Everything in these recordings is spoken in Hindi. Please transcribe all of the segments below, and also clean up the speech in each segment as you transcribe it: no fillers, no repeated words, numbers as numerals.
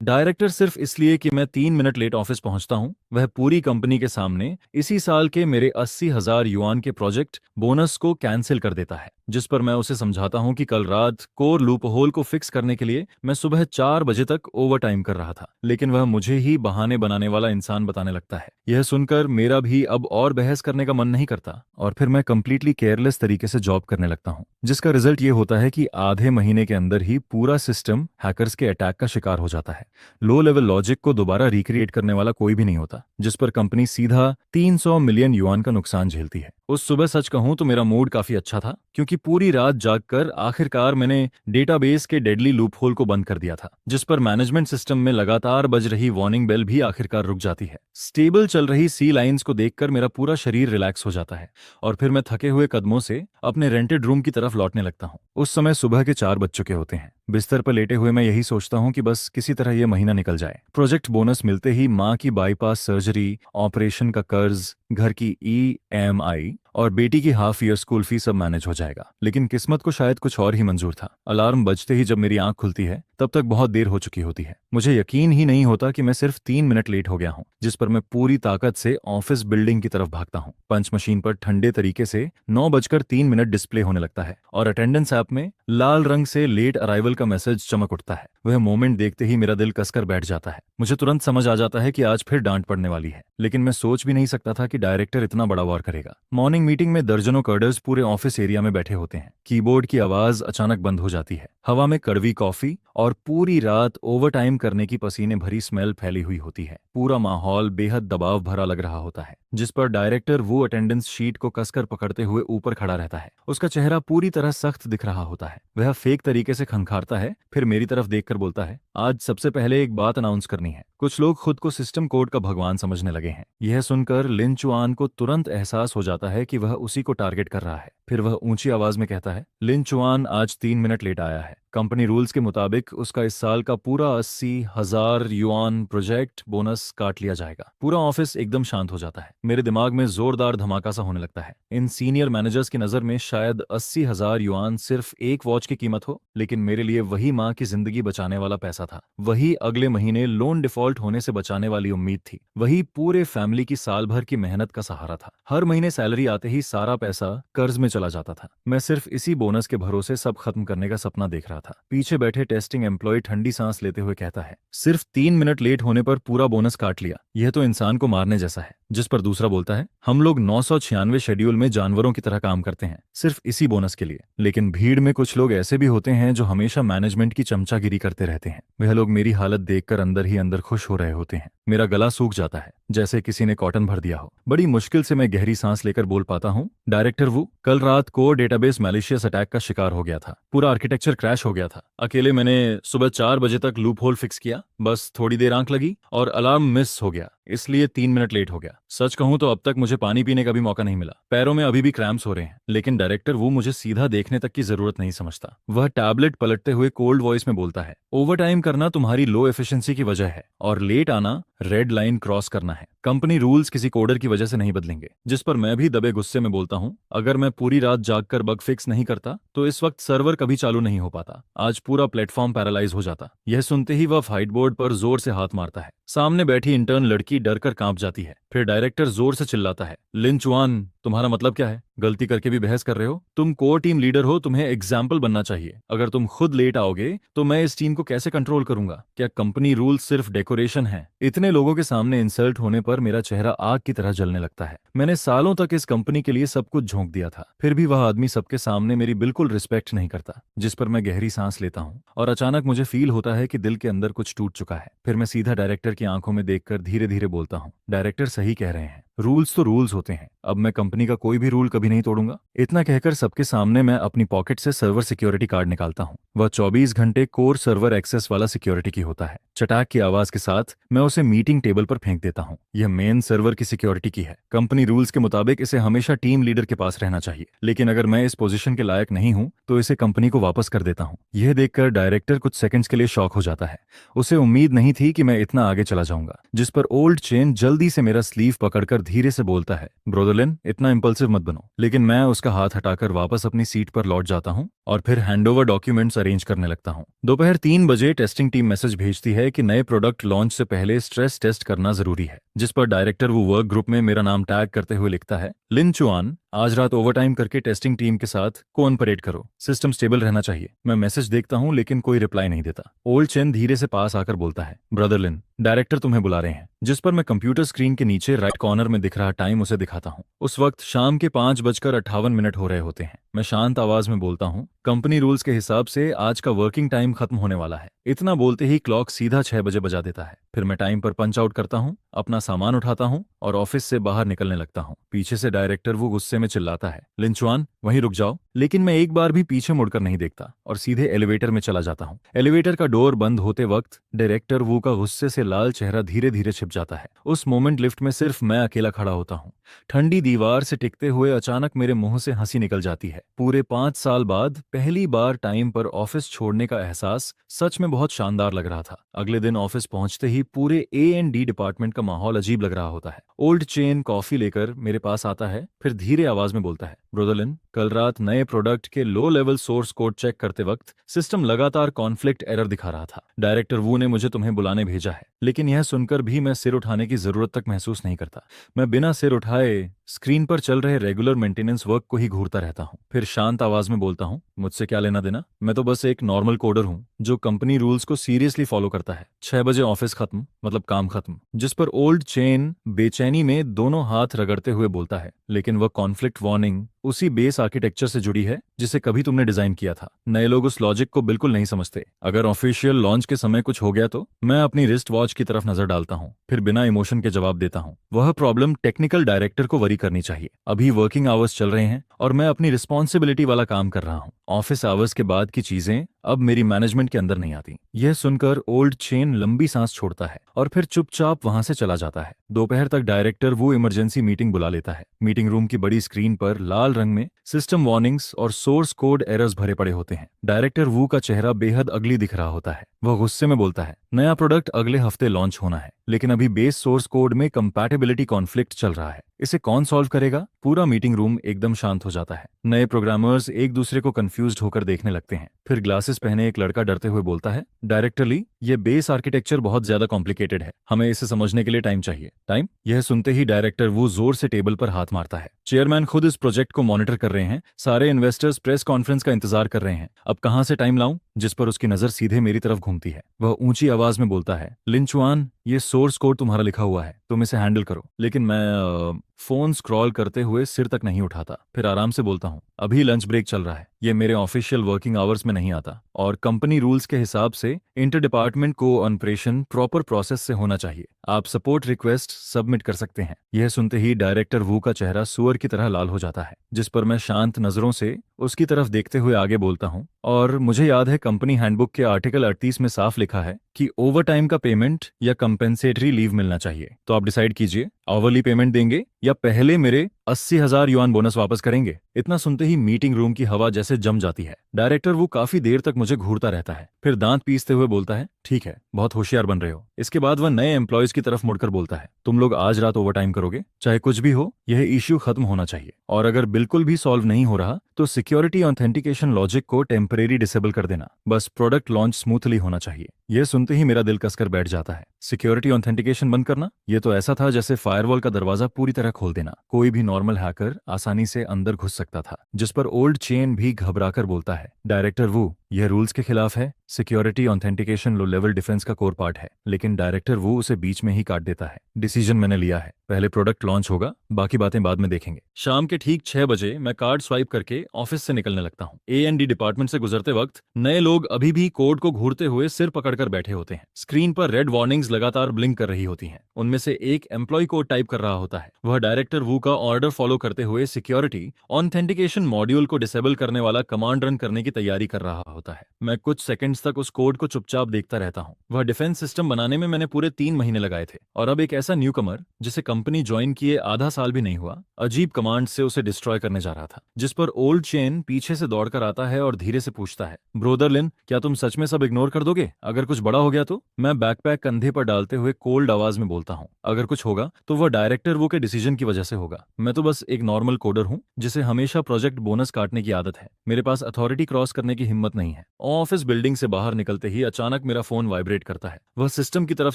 डायरेक्टर सिर्फ इसलिए कि मैं 3 मिनट लेट ऑफिस पहुंचता हूं, वह पूरी कंपनी के सामने इसी साल के मेरे 80,000 युआन के प्रोजेक्ट बोनस को कैंसिल कर देता है। जिस पर मैं उसे समझाता हूं कि कल रात कोर लूप होल को फिक्स करने के लिए मैं सुबह 4 बजे तक ओवर टाइम कर रहा था, लेकिन वह मुझे ही बहाने बनाने वाला इंसान बताने लगता है। यह सुनकर मेरा भी अब और बहस करने का मन नहीं करता और फिर मैं कंप्लीटली केयरलेस तरीके से जॉब करने लगता हूं, जिसका रिजल्ट ये होता है कि आधे महीने के अंदर ही पूरा सिस्टम हैकर्स के अटैक का शिकार हो जाता है। लो लेवल लॉजिक को दोबारा रिक्रिएट करने वाला कोई भी नहीं होता, जिस पर कंपनी सीधा 300 मिलियन युआन का नुकसान झेलती है। उस सुबह सच कहूं तो मेरा मूड काफी अच्छा था, क्योंकि पूरी रात जागकर आखिरकार मैंने डेटाबेस के डेडली लूपहोल को बंद कर दिया था, जिस पर मैनेजमेंट सिस्टम में लगातार बज रही वार्निंग बेल भी आखिरकार रुक जाती है। स्टेबल चल रही सी लाइंस को देखकर मेरा पूरा शरीर रिलैक्स हो जाता है और फिर मैं थके हुए कदमों से अपने रेंटेड रूम की तरफ लौटने लगता हूँ। उस समय सुबह के 4 बज चुके होते हैं। बिस्तर पर लेटे हुए मैं यही सोचता हूँ कि बस किसी तरह यह महीना निकल जाए। प्रोजेक्ट बोनस मिलते ही माँ की बाईपास सर्जरी, ऑपरेशन का कर्ज, घर की EMI और बेटी की हाफ ईयर स्कूल फीस सब मैनेज हो जाएगा। लेकिन किस्मत को शायद कुछ और ही मंजूर था। अलार्म बजते ही जब मेरी आंख खुलती है तब तक बहुत देर हो चुकी होती है। मुझे यकीन ही नहीं होता कि मैं सिर्फ 3 मिनट लेट हो गया हूँ, जिस पर मैं पूरी ताकत से ऑफिस बिल्डिंग की तरफ भागता हूँ। पंच मशीन पर ठंडे तरीके से 9:03 डिस्प्ले होने लगता है और अटेंडेंस ऐप में लाल रंग से लेट अराइवल का मैसेज चमक उठता है। वह मोमेंट देखते ही मेरा दिल कसकर बैठ जाता है। मुझे तुरंत समझ आ जाता है कि आज फिर डांट पड़ने वाली है, लेकिन मैं सोच भी नहीं सकता था कि डायरेक्टर इतना बड़ा वार करेगा। मॉर्निंग मीटिंग में दर्जनों कर्डर्स पूरे ऑफिस एरिया में बैठे होते हैं। कीबोर्ड की आवाज अचानक बंद हो जाती है। हवा में कड़वी कॉफी और पूरी रात ओवरटाइम करने की पसीने भरी स्मेल फैली हुई होती है। पूरा माहौल बेहद दबाव भरा लग रहा होता है, जिस पर डायरेक्टर वो अटेंडेंस शीट को कसकर पकड़ते हुए ऊपर खड़ा रहता है। उसका चेहरा पूरी तरह सख्त दिख रहा होता है। वह फेक तरीके से खंखारता है, फिर मेरी तरफ देखकर बोलता है, आज सबसे पहले एक बात अनाउंस करनी है। कुछ लोग खुद को सिस्टम कोड का भगवान समझने लगे हैं। यह सुनकर लिन चुआन को तुरंत एहसास हो जाता है कि वह उसी को टारगेट कर रहा है। फिर वह ऊंची आवाज में कहता है, लिन चुआन आज 3 मिनट लेट आया है। कंपनी रूल्स के मुताबिक उसका इस साल का पूरा 80,000 युआन प्रोजेक्ट बोनस काट लिया जाएगा। पूरा ऑफिस एकदम शांत हो जाता है। मेरे दिमाग में जोरदार धमाका सा होने लगता है। इन सीनियर मैनेजर्स की नजर में शायद 80,000 युआन सिर्फ एक वॉच की कीमत हो, लेकिन मेरे लिए वही माँ की जिंदगी बचाने वाला पैसा था। वही अगले महीने लोन डिफॉल्ट होने से बचाने वाली उम्मीद थी। वही पूरे फैमिली की साल भर की मेहनत का सहारा था। हर महीने सैलरी आते ही सारा पैसा कर्ज में चला जाता था। मैं सिर्फ इसी बोनस के भरोसे सब खत्म करने का सपना देख रहा था। पीछे बैठे टेस्टिंग एम्प्लॉय ठंडी सांस लेते हुए कहता है, सिर्फ 3 मिनट लेट होने पर पूरा बोनस काट लिया, यह तो इंसान को मारने जैसा है। जिस पर दूसरा बोलता है, हम लोग 996 शेड्यूल में जानवरों की तरह काम करते हैं, सिर्फ इसी बोनस के लिए। लेकिन भीड़ में कुछ लोग ऐसे भी होते हैं जो हमेशा मैनेजमेंट की चमचागिरी करते रहते हैं। वह लोग मेरी हालत देखकर अंदर ही अंदर खुश हो रहे होते हैं। मेरा गला सूख जाता है, जैसे किसी ने कॉटन भर दिया हो। बड़ी मुश्किल से मैं गहरी सांस लेकर बोल पाता हूँ, डायरेक्टर वो कल रात को डेटाबेस मैलिशियस अटैक का शिकार हो गया था। पूरा आर्किटेक्चर क्रैश हो गया था। अकेले मैंने सुबह 4 बजे तक लूप होल फिक्स किया, बस थोड़ी देर आंख लगी और अलार्म मिस हो गया, इसलिए 3 मिनट लेट हो गया। सच कहूं तो अब तक मुझे पानी पीने का भी मौका नहीं मिला। पैरों में अभी भी क्रैम्प्स हो रहे हैं। लेकिन डायरेक्टर वो मुझे सीधा देखने तक की जरूरत नहीं समझता। वह टैबलेट पलटते हुए कोल्ड वॉइस में बोलता है, ओवरटाइम करना तुम्हारी लो एफिशिएंसी की वजह है और लेट आना रेड लाइन क्रॉस करना है। कंपनी रूल्स किसी कोडर की वजह से नहीं बदलेंगे। जिस पर मैं भी दबे गुस्से में बोलता हूं, अगर मैं पूरी रात जागकर बग फिक्स नहीं करता तो इस वक्त सर्वर कभी चालू नहीं हो पाता। आज पूरा प्लेटफॉर्म पैरालाइज हो जाता। यह सुनते ही वह फाइट बोर्ड पर जोर से हाथ मारता है। सामने बैठी इंटर्न लड़की डर कर कांप जाती है। फिर डायरेक्टर जोर से चिल्लाता है, लिन चुआन, तुम्हारा मतलब क्या है? गलती करके भी बहस कर रहे हो? तुम कोर टीम लीडर हो, तुम्हें एग्जाम्पल बनना चाहिए। अगर तुम खुद लेट आओगे तो मैं इस टीम को कैसे कंट्रोल करूंगा? क्या कंपनी रूल सिर्फ डेकोरेशन है? इतने लोगों के सामने इंसल्ट होने पर मेरा चेहरा आग की तरह जलने लगता है। मैंने सालों तक इस कंपनी के लिए सब कुछ झोंक दिया था, फिर भी वह आदमी सबके सामने मेरी बिल्कुल रिस्पेक्ट नहीं करता। जिस पर मैं गहरी सांस लेता हूँ और अचानक मुझे फील होता है कि दिल के अंदर कुछ टूट चुका है। फिर मैं सीधा डायरेक्टर की आंखों में देखकर धीरे धीरे बोलता हूँ, डायरेक्टर सही कह रहे हैं, रूल्स तो रूल्स होते हैं। अब मैं कंपनी का कोई भी रूल कभी नहीं तोड़ूंगा। इतना कहकर सबके सामने मैं अपनी पॉकेट से सर्वर सिक्योरिटी कार्ड निकालता हूँ। वह 24 घंटे कोर सर्वर एक्सेस वाला सिक्योरिटी की होता है। चटाक की आवाज के साथ मैं उसे मीटिंग टेबल पर फेंक देता हूँ। यह मेन सर्वर की सिक्योरिटी की है। कंपनी रूल्स के मुताबिक इसे हमेशा टीम लीडर के पास रहना चाहिए, लेकिन अगर मैं इस पोजीशन के लायक नहीं हूँ तो इसे कंपनी को वापस कर देता हूँ। यह देखकर डायरेक्टर कुछ सेकंड्स के लिए शॉक हो जाता है। उसे उम्मीद नहीं थी कि मैं इतना आगे चला जाऊंगा। जिस पर ओल्ड चेन जल्दी से मेरा स्लीव पकड़कर धीरे से बोलता है, ब्रोदरलिन इतना इम्पल्सिव मत बनो। लेकिन मैं उसका हाथ हटाकर वापस अपनी सीट पर लौट जाता हूँ और फिर हैंडओवर डॉक्यूमेंट्स अरेंज करने लगता हूँ। दोपहर 3 बजे टेस्टिंग टीम मैसेज भेजती है कि नए प्रोडक्ट लॉन्च से पहले स्ट्रेस टेस्ट करना जरूरी है, जिस पर डायरेक्टर वो वर्क ग्रुप में मेरा नाम टैग करते हुए लिखता है, लिन चुआन आज रात ओवरटाइम करके टेस्टिंग टीम के साथ कोऑपरेट करो, सिस्टम स्टेबल रहना चाहिए। मैं मैसेज देखता हूँ लेकिन कोई रिप्लाई नहीं देता। ओल्ड चेन धीरे से पास आकर बोलता है, ब्रदर लिन डायरेक्टर तुम्हें बुला रहे हैं, जिस पर मैं कंप्यूटर स्क्रीन के नीचे राइट कॉर्नर में दिख रहा टाइम उसे दिखाता हूँ। उस वक्त शाम के 5:58 हो रहे होते हैं। मैं शांत आवाज में बोलता हूँ, कंपनी रूल्स के हिसाब से आज का वर्किंग टाइम खत्म होने वाला है। इतना बोलते ही क्लॉक सीधा 6 बजे बजा देता है। फिर मैं टाइम पर पंच आउट करता हूँ, अपना सामान उठाता हूँ और ऑफिस से बाहर निकलने लगता हूँ। पीछे से डायरेक्टर वो गुस्से में चिल्लाता है, लिंचुआन वहीं रुक जाओ। लेकिन मैं एक बार भी पीछे मुड़कर नहीं देखता और सीधे एलिवेटर में चला जाता हूँ। एलिवेटर का डोर बंद होते वक्त डायरेक्टर वो का गुस्से से लाल चेहरा धीरे धीरे छिप जाता है। उस मोमेंट लिफ्ट में सिर्फ मैं अकेला खड़ा होता हूँ। ठंडी दीवार से टिकते हुए अचानक मेरे मुंह से हंसी निकल जाती है। पूरे 5 साल बाद पहली बार टाइम पर ऑफिस छोड़ने का एहसास सच में बहुत शानदार लग रहा था। अगले दिन ऑफिस पहुंचते ही पूरे A&D डिपार्टमेंट का माहौल अजीब लग रहा होता है। ओल्ड चेन कॉफी लेकर मेरे पास आता है, फिर धीरे आवाज में बोलता है, ब्रोदरलिन कल रात नए प्रोडक्ट के low level source code check करते वक्त सिस्टम लगातार कॉन्फ्लिक्ट एरर दिखा रहा था। डायरेक्टर वू ने मुझे तुम्हें बुलाने भेजा है। लेकिन यह सुनकर भी मैं सिर उठाने की जरूरत तक महसूस नहीं करता। मैं बिना सिर उठाए स्क्रीन पर चल रहे रेगुलर मेंटेनेंस वर्क को ही घूरता रहता हूँ। फिर शांत आवाज में बोलता हूँ, मुझसे क्या लेना देना, मैं तो बस एक नॉर्मल कोडर हूँ जो कंपनी रूल्स को सीरियसली फॉलो करता है। 6 बजे ऑफिस खत्म मतलब काम खत्म। जिस पर ओल्ड चेन बेचैनी में दोनों हाथ रगड़ते हुए बोलता है, लेकिन वह कॉन्फ्लिक्ट वार्निंग उसी बेस आर्किटेक्चर से जुड़ी है जिसे कभी तुमने डिजाइन किया था। नए लोग उस लॉजिक को बिल्कुल नहीं समझते। अगर ऑफिशियल लॉन्च के समय कुछ हो गया तो मैं अपनी रिस्ट वॉच की तरफ नजर डालता हूँ, फिर बिना इमोशन के जवाब देता हूँ, वह प्रॉब्लम टेक्निकल डायरेक्टर को वरी करनी चाहिए। अभी वर्किंग आवर्स चल रहे हैं और मैं अपनी रिस्पॉन्सिबिलिटी वाला काम कर रहा हूँ। ऑफिस आवर्स के बाद की चीजें अब मेरी मैनेजमेंट के अंदर नहीं आती। यह सुनकर ओल्ड चेन लंबी सांस छोड़ता है और फिर चुपचाप वहां से चला जाता है। दोपहर तक डायरेक्टर वो इमरजेंसी मीटिंग बुला लेता है। मीटिंग रूम की बड़ी स्क्रीन पर लाल रंग में सिस्टम वार्निंग्स और सोर्स कोड एरर्स भरे पड़े होते हैं। डायरेक्टर वू का चेहरा बेहद अगली दिख रहा होता है। वह गुस्से में बोलता है, नया प्रोडक्ट अगले हफ्ते लॉन्च होना है, लेकिन अभी बेस सोर्स कोड में कंपैटिबिलिटी कॉन्फ्लिक्ट चल रहा है। इसे कौन सॉल्व करेगा? पूरा मीटिंग रूम एकदम शांत हो जाता है। नए प्रोग्रामर्स एक दूसरे को कंफ्यूज्ड होकर देखने लगते हैं। फिर ग्लासेस पहने एक लड़का डरते हुए बोलता है, डायरेक्टर ली, ये बेस आर्किटेक्चर बहुत ज्यादा कॉम्प्लिकेटेड है, हमें इसे समझने के लिए टाइम चाहिए। टाइम? यह सुनते ही डायरेक्टर वो जोर से टेबल पर हाथ मारता है। चेयरमैन खुद इस प्रोजेक्ट को मॉनिटर कर रहे हैं, सारे इन्वेस्टर्स प्रेस कॉन्फ्रेंस का इंतजार कर रहे हैं, अब कहां से टाइम लाऊं? जिस पर उसकी नजर सीधे मेरी तरफ घूमती है। वह ऊंची आवाज में बोलता है, लिंचुआन ये सोर्स कोड तुम्हारा लिखा हुआ है, तुम इसे हैंडल करो। लेकिन मैं फोन स्क्रॉल करते हुए सिर तक नहीं उठाता। फिर आराम से बोलता हूँ, अभी लंच ब्रेक चल रहा है, ये मेरे ऑफिशियल वर्किंग आवर्स में नहीं आता और कंपनी रूल्स के हिसाब से inter department cooperation proper process से होना चाहिए। आप सपोर्ट रिक्वेस्ट सबमिट कर सकते हैं। यह सुनते ही डायरेक्टर वू का चेहरा सुअर की तरह लाल हो जाता है, जिस पर मैं शांत नजरों से उसकी तरफ देखते हुए आगे बोलता हूँ, और मुझे याद है कंपनी हैंडबुक के आर्टिकल 38 में साफ लिखा है कि ओवर टाइम का पेमेंट या कंपेंसेटरी लीव मिलना चाहिए। तो आप डिसाइड कीजिए, आवरली पेमेंट देंगे या पहले मेरे 80,000 युआन बोनस वापस करेंगे। इतना सुनते ही मीटिंग रूम की हवा जैसे जम जाती है। डायरेक्टर वो काफी देर तक मुझे घूरता रहता है, फिर दांत पीसते हुए बोलता है, ठीक है, बहुत होशियार बन रहे हो। इसके बाद वह नए एम्प्लॉयज की तरफ मुड़कर बोलता है, तुम लोग आज रात ओवर टाइम करोगे, चाहे कुछ भी हो, यह इश्यू खत्म होना चाहिए, और अगर बिल्कुल भी सॉल्व नहीं हो रहा तो सिक्योरिटी ऑथेंटिकेशन लॉजिक को टेम्परेरी डिसेबल कर देना, बस प्रोडक्ट लॉन्च स्मूथली होना चाहिए। यह सुनते ही मेरा दिल कसकर बैठ जाता है। सिक्योरिटी ऑथेंटिकेशन बंद करना, यह तो ऐसा था जैसे फायरवॉल का दरवाजा पूरी तरह खोल देना। कोई भी नॉर्मल हैकर आसानी से अंदर घुस सकता था। जिस पर ओल्ड चेन भी घबराकर बोलता है, डायरेक्टर वू, यह रूल्स के खिलाफ है। Security authentication low level defence का कोर पार्ट है। लेकिन डायरेक्टर वो उसे बीच में ही काट देता है। डिसीजन मैंने लिया है, पहले प्रोडक्ट लॉन्च होगा, बाकी बातें बाद में देखेंगे। शाम के ठीक 6 बजे मैं कार्ड स्वाइप करके ऑफिस से निकलने लगता हूँ। A&D डिपार्टमेंट से गुजरते वक्त नए लोग अभी भी कोड को घूरते हुए सिर पकड़कर बैठे होते हैं। स्क्रीन पर रेड वार्निंग्स लगातार ब्लिंक कर रही होती हैं। उनमें से एक एम्प्लॉय कोड टाइप कर रहा होता है। वह डायरेक्टर वू का ऑर्डर फॉलो करते हुए सिक्योरिटी ऑथेंटिकेशन मॉड्यूल को डिसेबल करने वाला कमांड रन करने की तैयारी कर रहा होता है। होता है। मैं कुछ सेकंड्स तक उस कोड को चुपचाप देखता रहता हूँ। वह डिफेंस सिस्टम बनाने में मैंने पूरे 3 महीने लगाए थे, और अब एक ऐसा न्यू कमर जिसे कंपनी ज्वाइन किए आधा साल भी नहीं हुआ, अजीब कमांड से उसे डिस्ट्रॉय करने जा रहा था, जिस पर ओल्ड चेन पीछे से दौड़कर आता है और धीरे से पूछता है, ब्रोदर लिन, क्या तुम सच में सब इग्नोर कर दोगे? अगर कुछ बड़ा हो गया तो? मैं बैकपैक कंधे पर डालते हुए कोल्ड आवाज में बोलता हूँ, अगर कुछ होगा तो वह डायरेक्टर वो के डिसीजन की वजह से होगा। मैं तो बस एक नॉर्मल कोडर हूँ जिसे हमेशा प्रोजेक्ट बोनस काटने की आदत है। मेरे पास अथॉरिटी क्रॉस करने की हिम्मत नहीं है। ऑफिस बिल्डिंग से बाहर निकलते ही अचानक मेरा फोन वाइब्रेट करता है। वह सिस्टम की तरफ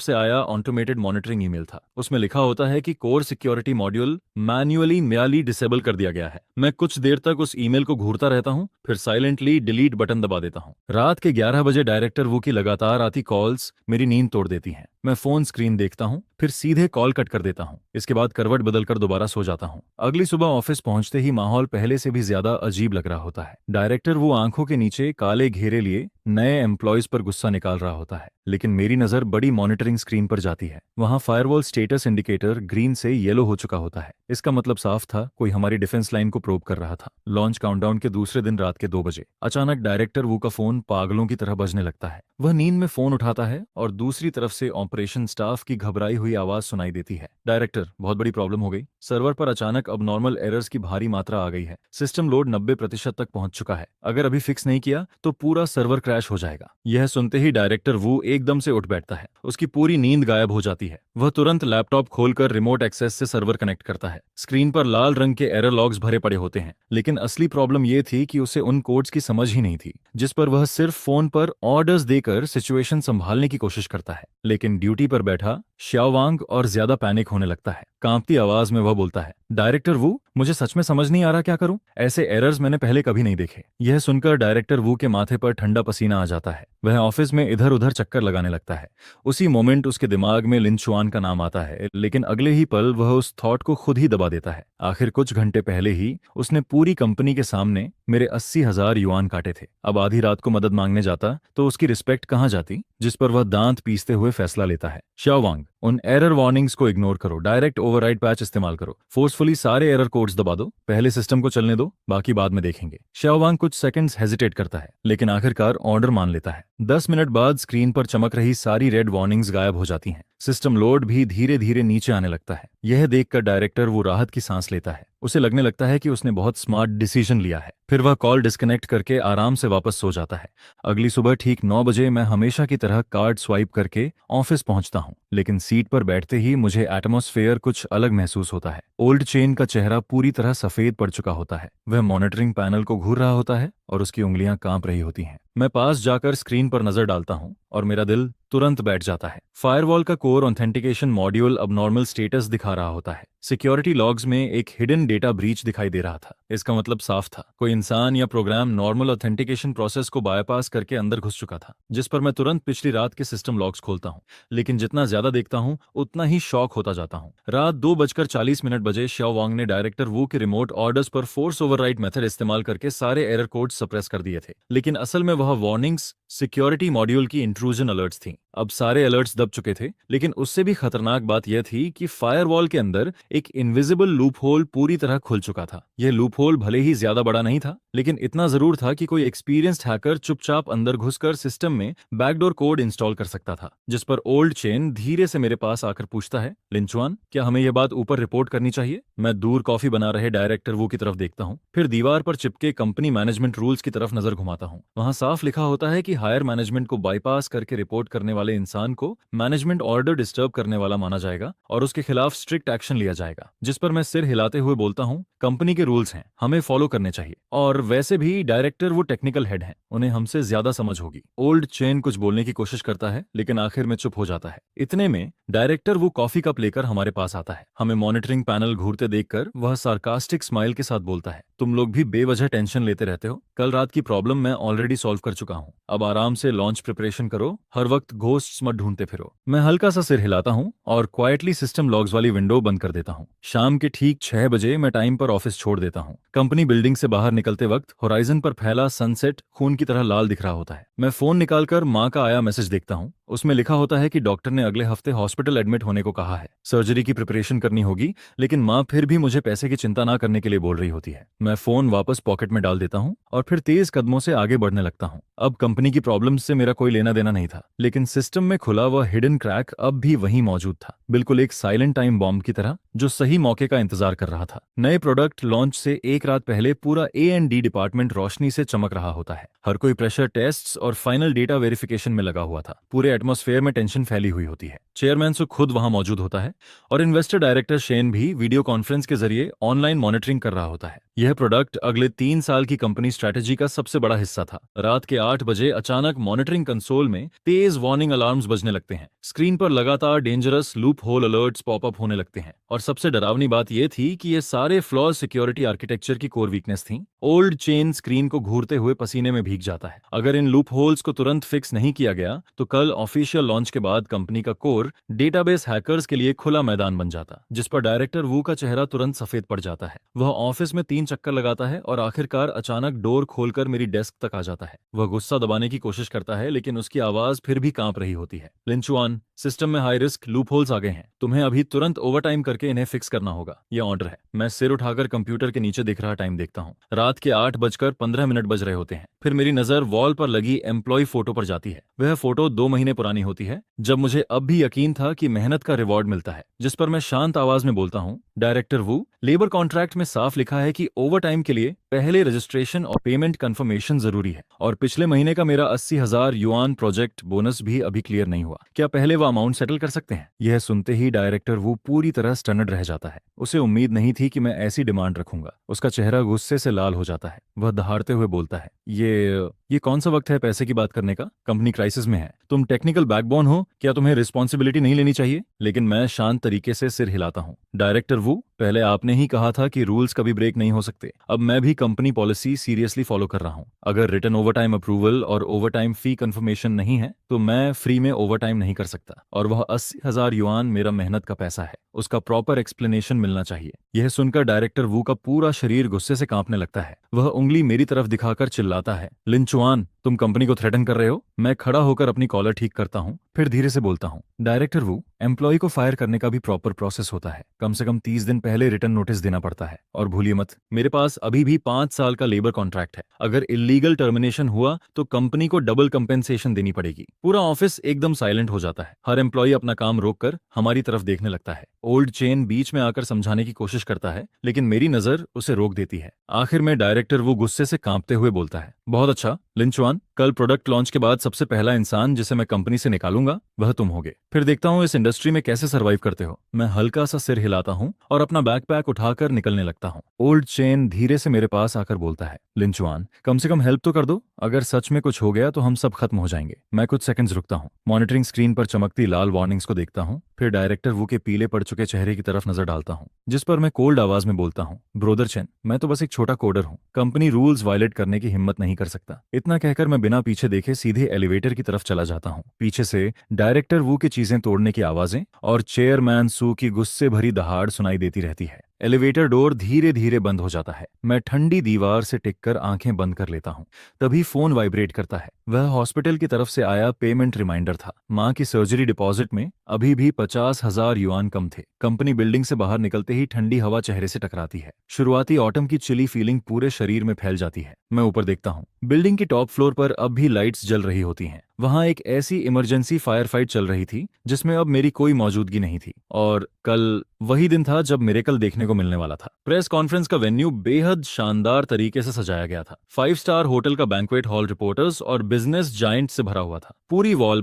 से आया ऑटोमेटेड मॉनिटरिंग ईमेल था। उसमें लिखा होता है कि core security module manually disable कर दिया गया है। मैं कुछ देर तक उस ईमेल को घूरता रहता हूँ, फिर साइलेंटली डिलीट बटन दबा देता हूँ। रात के 11 बजे डायरेक्टर वो की लगातार आती कॉल्स मेरी नींद तोड़ देती हैं। मैं फोन स्क्रीन देखता हूँ, फिर सीधे कॉल कट कर देता हूँ। इसके बाद करवट बदलकर दोबारा सो जाता हूँ। अगली सुबह ऑफिस पहुंचते ही माहौल पहले से भी ज्यादा अजीब लग रहा होता है। डायरेक्टर वो आंखों के नीचे काले घेरे लिए नए एम्प्लॉयज पर गुस्सा निकाल रहा होता है, लेकिन मेरी नजर बड़ी मॉनिटरिंग स्क्रीन पर जाती है। वहां फायरवॉल स्टेटस इंडिकेटर ग्रीन से येलो हो चुका होता है। इसका मतलब साफ था, कोई हमारी डिफेंस लाइन को प्रोब कर रहा था। लॉन्च काउंटडाउन के दूसरे दिन रात के 2 बजे अचानक डायरेक्टर वो का फोन पागलों की तरह बजने लगता है। वह नींद में फोन उठाता है और दूसरी तरफ से ऑपरेशन स्टाफ की घबराई हुई आवाज सुनाई देती है, डायरेक्टर, बहुत बड़ी प्रॉब्लम हो गई। सर्वर पर अचानक अब नॉर्मल एरर्स की भारी मात्रा आ गई है। सिस्टम लोड 90% तक पहुंच चुका है। अगर अभी फिक्स नहीं किया तो पूरा सर्वर क्रैश हो जाएगा। यह सुनते ही डायरेक्टर वो एकदम से उठ बैठता है। उसकी पूरी नींद गायब हो जाती है। वह तुरंत लैपटॉप खोलकर रिमोट एक्सेस से सर्वर कनेक्ट करता है। स्क्रीन पर लाल रंग के एरर लॉग्स भरे पड़े होते हैं, लेकिन असली प्रॉब्लम यह थी कि उसे उन कोड्स की समझ ही नहीं थी जिस पर वह सिर्फ फोन पर ऑर्डर्स देकर सिचुएशन संभालने की कोशिश करता है। लेकिन ड्यूटी पर बैठा श्याओवांग और ज्यादा पैनिक होने लगता है। कांपती आवाज में वह बोलता है, डायरेक्टर वू, मुझे सच में समझ नहीं आ रहा क्या करूं। ऐसे एरर्स मैंने पहले कभी नहीं देखे। यह सुनकर डायरेक्टर वू के माथे पर ठंडा पसीना आ जाता है। वह ऑफिस में इधर उधर चक्कर लगाने लगता है। उसी मोमेंट उसके दिमाग में लिन चुआन का नाम आता है, लेकिन अगले ही पल वह उस थॉट को खुद ही दबा देता है। आखिर कुछ घंटे पहले ही उसने पूरी कंपनी के सामने मेरे 80,000 युआन काटे थे। अब आधी रात को मदद मांगने जाता तो उसकी रिस्पेक्ट कहाँ जाती, जिस पर वह दांत पीसते हुए फैसला लेता है, शाओवांग, उन एरर वार्निंग्स को इग्नोर करो, डायरेक्ट ओवरराइड पैच इस्तेमाल करो, फोर्सफुली सारे एरर कोड्स दबा दो, पहले सिस्टम को चलने दो, बाकी बाद में देखेंगे। शाओवांग कुछ सेकंड्स हेजिटेट करता है, लेकिन आखिरकार ऑर्डर मान लेता है। 10 मिनट बाद स्क्रीन पर चमक रही सारी रेड वार्निंग्स गायब हो जाती हैं। सिस्टम लोड भी धीरे धीरे नीचे आने लगता है। यह देखकर डायरेक्टर वो राहत की सांस लेता है। उसे लगने लगता है कि उसने बहुत स्मार्ट डिसीजन लिया है। फिर वह कॉल डिस्कनेक्ट करके आराम से वापस सो जाता है। अगली सुबह ठीक 9 बजे मैं हमेशा की तरह कार्ड स्वाइप करके ऑफिस पहुंचता हूं, लेकिन सीट पर बैठते ही मुझे एटमॉस्फेयर कुछ अलग महसूस होता है। ओल्ड चेन का चेहरा पूरी तरह सफेद पड़ चुका होता है। वह मॉनिटरिंग पैनल को घूर रहा होता है और उसकी उंगलियां कांप रही होती हैं। मैं पास जाकर स्क्रीन पर नजर डालता हूं और मेरा दिल तुरंत बैठ जाता है। फायरवॉल का कोर ऑथेंटिकेशन मॉड्यूल अब नॉर्मल स्टेटस दिखा रहा होता है। सिक्योरिटी लॉग्स में एक हिडन डेटा ब्रीच दिखाई दे रहा था। इसका मतलब साफ था, कोई इंसान या प्रोग्राम नॉर्मल ऑथेंटिकेशन प्रोसेस को बायपास करके अंदर घुस चुका था, जिस पर मैं तुरंत पिछली रात के सिस्टम लॉग्स खोलता हूं। लेकिन जितना ज्यादा देखता हूं उतना ही शॉक होता जाता हूं। रात 2:40 बजे शाओवांग ने डायरेक्टर वू के रिमोट ऑर्डर्स पर फोर्स ओवरराइड मेथड इस्तेमाल करके सारे एरर कोड सप्रेस कर दिए थे। लेकिन असल में वह वार्निंग्स सिक्योरिटी मॉड्यूल की इंट्रूजन अलर्ट्स थी। अब सारे अलर्ट्स दब चुके थे, लेकिन उससे भी खतरनाक बात यह थी कि फायरवॉल के अंदर एक इनविजिबल लूप होल पूरी तरह खुल चुका था। यह लूप होल भले ही ज्यादा बड़ा नहीं था, लेकिन इतना जरूर था कि कोई एक्सपीरियंस्ड हैकर चुपचाप अंदर घुसकर सिस्टम में बैकडोर कोड इंस्टॉल कर सकता था। जिस पर ओल्ड चेन धीरे से मेरे पास आकर पूछता है, लिंचुआन, क्या हमें यह बात ऊपर रिपोर्ट करनी चाहिए? मैं दूर कॉफी बना रहे डायरेक्टर वो की तरफ देखता हूँ, फिर दीवार पर चिपके कंपनी मैनेजमेंट रूल्स की तरफ नजर घुमाता हूँ। वहां साफ लिखा होता है कि हायर मैनेजमेंट को बाईपास करके रिपोर्ट करने वाले इंसान को मैनेजमेंट ऑर्डर डिस्टर्ब करने वाला माना जाएगा और उसके खिलाफ स्ट्रिक्ट एक्शन लिया जाएगा। जिस पर मैं सिर हिलाते हुए बोलता हूँ, कंपनी के रूल्स हैं, हमें फॉलो करने चाहिए, और वैसे भी डायरेक्टर वो टेक्निकल हेड हैं, उन्हें हमसे ज्यादा समझ होगी। ओल्ड चेन कुछ बोलने की कोशिश करता है, लेकिन आखिर में चुप हो जाता है। इतने में डायरेक्टर वो कॉफी कप लेकर हमारे पास आता है। हमें मॉनिटरिंग पैनल घूरते देखकर वह सार्कास्टिक स्माइल के साथ बोलता है, तुम लोग भी बेवजह टेंशन लेते रहते हो। कल रात की प्रॉब्लम मैं ऑलरेडी सॉल्व कर चुका हूँ। अब आराम से लॉन्च प्रिपरेशन करो, हर वक्त घोस्ट्स मत ढूंढते फिरो। मैं हल्का सा सिर हिलाता हूँ और क्वाइटली सिस्टम लॉग्स वाली विंडो बंद कर देता हूँ। शाम के ठीक 6 बजे मैं टाइम पर ऑफिस छोड़ देता हूँ। कंपनी बिल्डिंग से बाहर निकलते वक्त होराइजन पर फैला सनसेट खून की तरह लाल दिख रहा होता है। मैं फोन निकालकर माँ का आया मैसेज देखता हूँ। उसमें लिखा होता है कि डॉक्टर ने अगले हफ्ते हॉस्पिटल एडमिट होने को कहा है, सर्जरी की प्रिपरेशन करनी होगी, लेकिन माँ फिर भी मुझे पैसे की चिंता ना करने के लिए बोल रही होती है। मैं फोन वापस पॉकेट में डाल देता हूँ और फिर तेज कदमों से आगे बढ़ने लगता हूँ। अब कंपनी की प्रॉब्लम से मेरा कोई लेना देना नहीं था, लेकिन सिस्टम में खुला वह हिडन क्रैक अब भी वहीं मौजूद था, बिल्कुल एक साइलेंट टाइम बॉम्ब की तरह जो सही मौके का इंतजार कर रहा था। नए प्रोडक्ट लॉन्च से एक रात पहले पूरा A&D डिपार्टमेंट रोशनी से चमक रहा होता है। हर कोई प्रेशर टेस्ट्स और फाइनल डेटा वेरिफिकेशन में लगा हुआ था। पूरे एटमॉस्फेयर में टेंशन फैली हुई होती है। चेयरमैन सु खुद वहां मौजूद होता है और इन्वेस्टर डायरेक्टर शेन भी वीडियो कॉन्फ्रेंस के जरिए ऑनलाइन मॉनिटरिंग कर रहा होता है। यह प्रोडक्ट अगले 3 साल की कंपनी स्ट्रैटेजी का सबसे बड़ा हिस्सा था। रात के 8 बजे अचानक मॉनिटरिंग कंसोल में तेज वार्निंग अलार्म्स बजने लगते हैं। स्क्रीन पर लगातार dangerous loop hole alerts popup होने लगते हैं और सबसे डरावनी बात यह थी कि ये सारे फ्लॉज सिक्योरिटी आर्किटेक्चर की कोर वीकनेस थी। ओल्ड चेन स्क्रीन को घूरते हुए पसीने में भीग जाता है। अगर इन लूप होल्स को तुरंत फिक्स नहीं किया गया तो कल ऑफिशियल लॉन्च के बाद कंपनी का कोर डेटाबेस हैकर्स के लिए खुला मैदान बन जाता, जिस पर डायरेक्टर वू का चेहरा तुरंत सफेद पड़ जाता है। वह ऑफिस में 3 चक्कर लगाता है और आखिरकार अचानक डोर खोलकर मेरी डेस्क तक आ जाता है। वह गुस्सा दबाने की कोशिश करता है, लेकिन उसकी आवाज फिर भी कांप रही होती है। लिंचुआन, सिस्टम में हाई रिस्क लूप होल्स आ गए हैं, तुम्हें अभी तुरंत ओवरटाइम करके इन्हें फिक्स करना होगा, यह ऑर्डर है। मैं सिर उठाकर कंप्यूटर के नीचे दिख रहा टाइम देखता हूँ। रात के 8:15 बज रहे होते हैं। फिर मेरी नजर वॉल पर लगी एम्प्लॉय फोटो पर जाती है। वह फोटो 2 महीने पुरानी होती है, जब मुझे अब भी यकीन था कि मेहनत का रिवॉर्ड मिलता है। जिस पर मैं शांत आवाज में बोलता हूँ, डायरेक्टर वू, लेबर कॉन्ट्रैक्ट में साफ लिखा है कि ओवरटाइम के लिए पहले रजिस्ट्रेशन और पेमेंट कंफर्मेशन जरूरी है, और पिछले महीने का मेरा 80,000 युआन प्रोजेक्ट बोनस भी अभी क्लियर नहीं हुआ। क्या पहले वो अमाउंट सेटल कर सकते हैं? यह सुनते ही डायरेक्टर वो पूरी तरह स्टन्नड रह जाता है। उसे उम्मीद नहीं थी कि मैं ऐसी डिमांड रखूंगा। उसका चेहरा गुस्से से लाल हो जाता है। वह दहाड़ते हुए बोलता है, ये कौन सा वक्त है पैसे की बात करने का? कंपनी क्राइसिस में है। तुम टेक्निकल बैकबोन हो, क्या तुम्हें रिस्पॉन्सिबिलिटी नहीं लेनी चाहिए? लेकिन मैं शांत तरीके से सिर हिलाता हूँ। डायरेक्टर वू, पहले आपने ही कहा था कि रूल्स कभी ब्रेक नहीं हो सकते। अब मैं भी कंपनी पॉलिसी सीरियसली फॉलो कर रहा हूँ। अगर रिटर्न ओवरटाइम अप्रूवल और ओवरटाइम फी कंफर्मेशन नहीं है तो मैं फ्री में ओवरटाइम नहीं कर सकता, और वह 80,000 युआन मेरा मेहनत का पैसा है। उसका प्रॉपर एक्सप्लेनेशन मिलना चाहिए। यह सुनकर डायरेक्टर वू का पूरा शरीर गुस्से से कांपने लगता है। वह उंगली मेरी तरफ दिखाकर चिल्लाता है, लिंचुआन, तुम कंपनी को थ्रेटन कर रहे हो? मैं खड़ा होकर अपनी कॉलर ठीक करता हूँ, फिर धीरे से बोलता हूँ, डायरेक्टर वू, एम्प्लॉय को फायर करने का भी प्रॉपर प्रोसेस होता है। कम से कम 30 दिन पहले रिटर्न नोटिस देना पड़ता है। और भूलिए मत, मेरे पास अभी भी 5 साल का लेबर कॉन्ट्रैक्ट है। अगर इलीगल टर्मिनेशन हुआ तो कंपनी को डबल कंपेंसेशन देनी पड़ेगी। पूरा ऑफिस एकदम साइलेंट हो जाता है। हर एम्प्लॉय अपना काम रोककर हमारी तरफ देखने लगता है। ओल्ड चेन बीच में आकर समझाने की कोशिश करता है, लेकिन मेरी नजर उसे रोक देती है। आखिर में डायरेक्टर वो गुस्से से कांपते हुए बोलता है, बहुत अच्छा लिंचुआन, कल प्रोडक्ट लॉन्च के बाद सबसे पहला इंसान जिसे मैं कंपनी से निकालूंगा वह तुम होगे। फिर देखता हूँ इस इंडस्ट्री में कैसे सर्वाइव करते हो। मैं हल्का सा सिर हिलाता हूँ और अपना बैकपैक उठाकर निकलने लगता हूँ। ओल्ड चेन धीरे से मेरे पास आकर बोलता है, लिंचुआन, कम से कम हेल्प तो कर दो। अगर सच में कुछ हो गया तो हम सब खत्म हो जाएंगे। मैं कुछ सेकंड्स रुकता हूँ, मॉनिटरिंग स्क्रीन पर चमकती लाल वार्निंग्स को देखता हूँ, फिर डायरेक्टर वू के पीले पड़ चुके चेहरे की तरफ नजर डालता हूँ, जिस पर मैं कोल्ड आवाज में बोलता हूँ, ब्रोदर चेन, मैं तो बस एक छोटा कोडर हूँ, कंपनी रूल्स वायलेट करने की हिम्मत नहीं कर सकता। इतना कहकर मैं बिना पीछे देखे सीधे एलिवेटर की तरफ चला जाता हूँ। पीछे से डायरेक्टर वू की चीजें तोड़ने की आवाजें और चेयरमैन सू की गुस्से भरी दहाड़ सुनाई देती रहती है। एलिवेटर डोर धीरे धीरे बंद हो जाता है। मैं ठंडी दीवार से टिककर आंखें बंद कर लेता हूँ। तभी फोन वाइब्रेट करता है। वह हॉस्पिटल की तरफ से आया पेमेंट रिमाइंडर था। माँ की सर्जरी डिपॉजिट में अभी भी 50,000 युआन कम थे। कंपनी बिल्डिंग से बाहर निकलते ही ठंडी हवा चेहरे से टकराती है। शुरुआती ऑटम की चिली फीलिंग पूरे शरीर में फैल जाती है। मैं ऊपर देखता हूँ। बिल्डिंग की टॉप फ्लोर पर अब भी लाइट्स जल रही होती हैं। वहां एक ऐसी इमरजेंसी फायर फाइट चल रही थी जिसमें अब मेरी कोई मौजूदगी नहीं थी। और कल वही दिन था जब मिरेकल देखने को मिलने वाला था। प्रेस कॉन्फ्रेंस का वेन्यू बेहद शानदार तरीके से सजाया गया था। 5 स्टार होटल का बैंक्वेट हॉल रिपोर्टर्स और बिजनेस जायंट से भरा हुआ था। पूरी वॉल